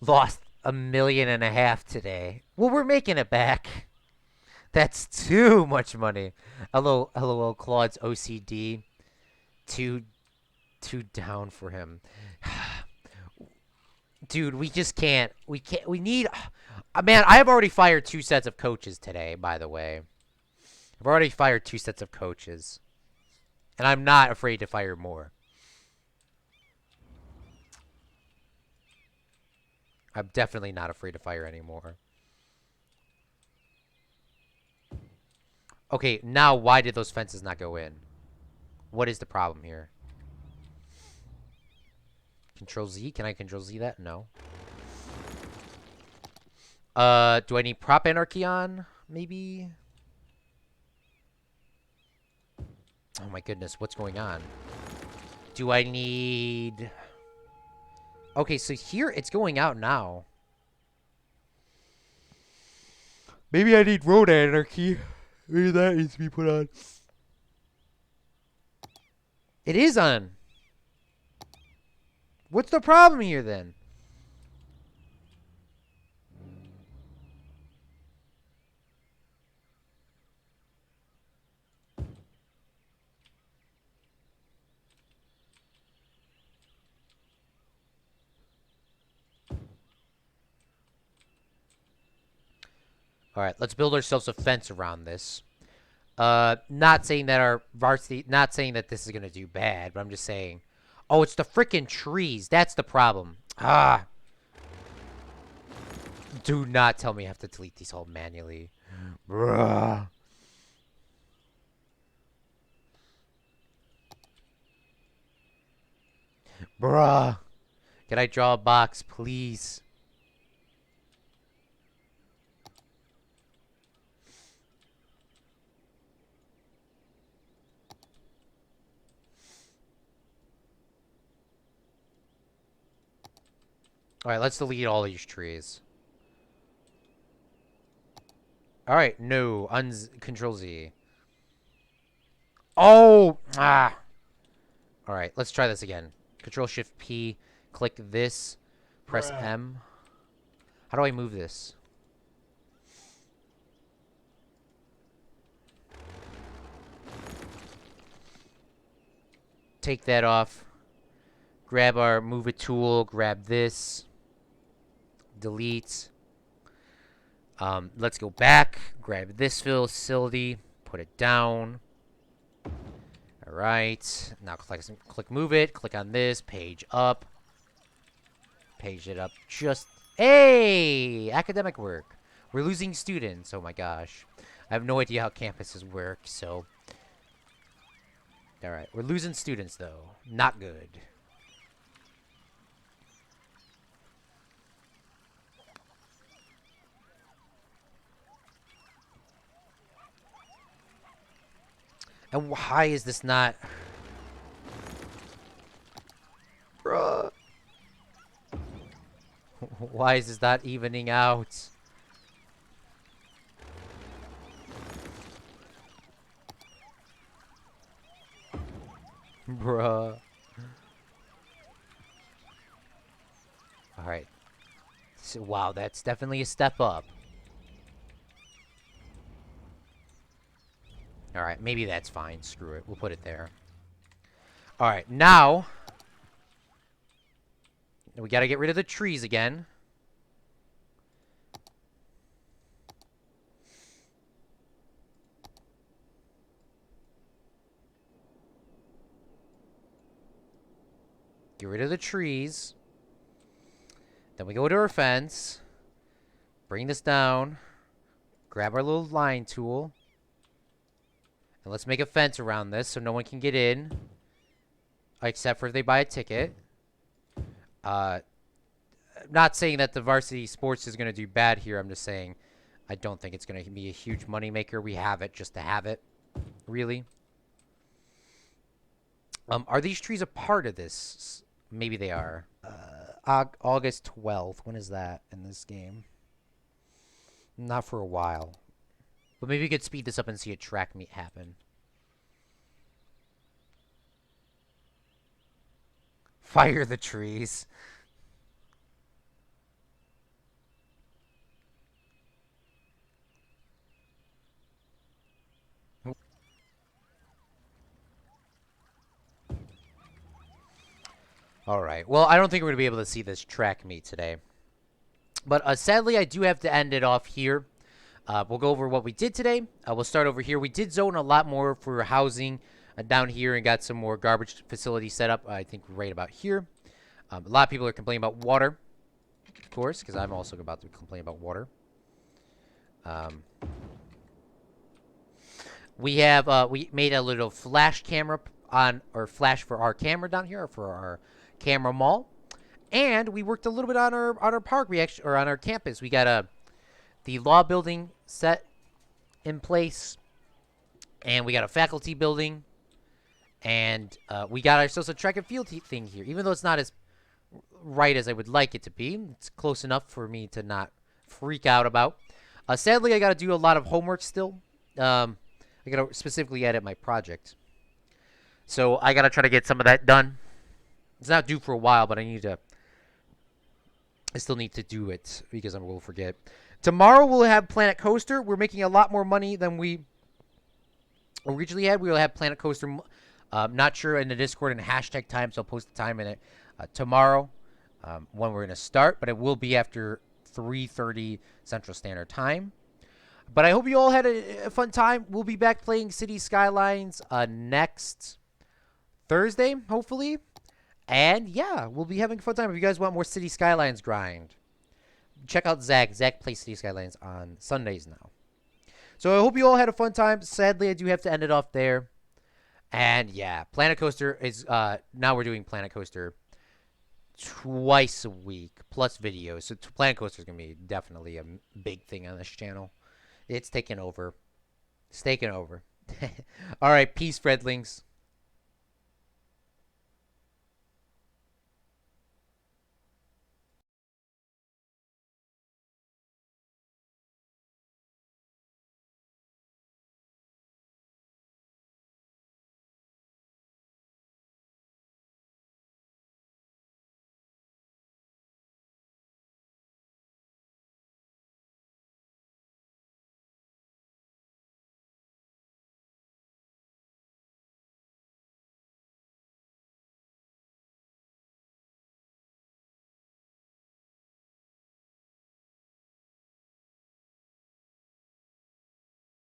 Lost $1.5 million today. Well, we're making it back. That's too much money. Hello, LOL, Claude's OCD. Too down for him. Dude, we just can't. We need... man, I have already fired 2 sets of coaches today, by the way. I've already fired 2 sets of coaches. And I'm not afraid to fire more. I'm definitely not afraid to fire anymore. Okay, now why did those fences not go in? What is the problem here? Control Z? Can I Control Z that? No. Do I need prop anarchy on? Maybe? Oh my goodness, what's going on? Do I need... Okay, so here it's going out now. Maybe I need road anarchy. Maybe that needs to be put on. It is on. What's the problem here then? All right, let's build ourselves a fence around this. Not saying that our varsity, not saying that this is gonna do bad, but I'm just saying. Oh, it's the frickin' trees. That's the problem. Ah. Do not tell me I have to delete these all manually. Bruh. Bruh. Can I draw a box, please? Alright, let's delete all these trees. Alright, no. Control Z. Oh! Ah! Alright, let's try this again. Control Shift P. Click this. Press M. How do I move this? Take that off. Grab our move it tool. Grab this. Delete. Let's go back. Grab this facility. Put it down. Alright. Now click move it. Click on this. Page up. Page it up. Just... Hey! Academic work. We're losing students. Oh my gosh. I have no idea how campuses work, so... Alright. We're losing students, though. Not good. And why is this not... Bruh. Why is this not evening out? Bruh. Alright. So, wow, that's definitely a step up. Alright, maybe that's fine. Screw it. We'll put it there. Alright, now... we gotta get rid of the trees again. Get rid of the trees. Then we go to our fence. Bring this down. Grab our little line tool. And let's make a fence around this so no one can get in. Except for if they buy a ticket. Not saying that the varsity sports is going to do bad here. I'm just saying I don't think it's going to be a huge moneymaker. We have it just to have it. Really. Are these trees a part of this? Maybe they are. August 12th. When is that in this game? Not for a while. But maybe we could speed this up and see a track meet happen. Fire the trees. Alright, well, I don't think we're going to be able to see this track meet today. But sadly, I do have to end it off here. We'll go over what we did today. We'll start over here. We did zone a lot more for housing down here and got some more garbage facilities set up, I think, right about here. A lot of people are complaining about water, of course, because I'm also about to complain about water. We made a little flash camera or flash for our camera down here, or for our camera mall, and we worked a little bit on our park. On our campus, we got the law building set in place, and we got a faculty building, and we got ourselves a track and field thing here. Even though it's not as right as I would like it to be. It's close enough for me to not freak out about. Sadly, I got to do a lot of homework still. I got to specifically edit my project. So I got to try to get some of that done. It's not due for a while, but I still need to do it because I will forget. Tomorrow we'll have Planet Coaster. We're making a lot more money than we originally had. We will have Planet Coaster. Not sure in the Discord and hashtag time, so I'll post the time in it tomorrow when we're going to start. But it will be after 3:30 Central Standard Time. But I hope you all had a fun time. We'll be back playing City Skylines next Thursday, hopefully. And yeah, we'll be having a fun time. If you guys want more City Skylines grind, check out Zach. Zach plays City Skylines on Sundays now. So I hope you all had a fun time. Sadly, I do have to end it off there. And yeah, Planet Coaster is now we're doing Planet Coaster twice a week plus videos. So Planet Coaster is gonna be definitely a big thing on this channel. It's taking over. It's taking over. All right, peace, Fredlings.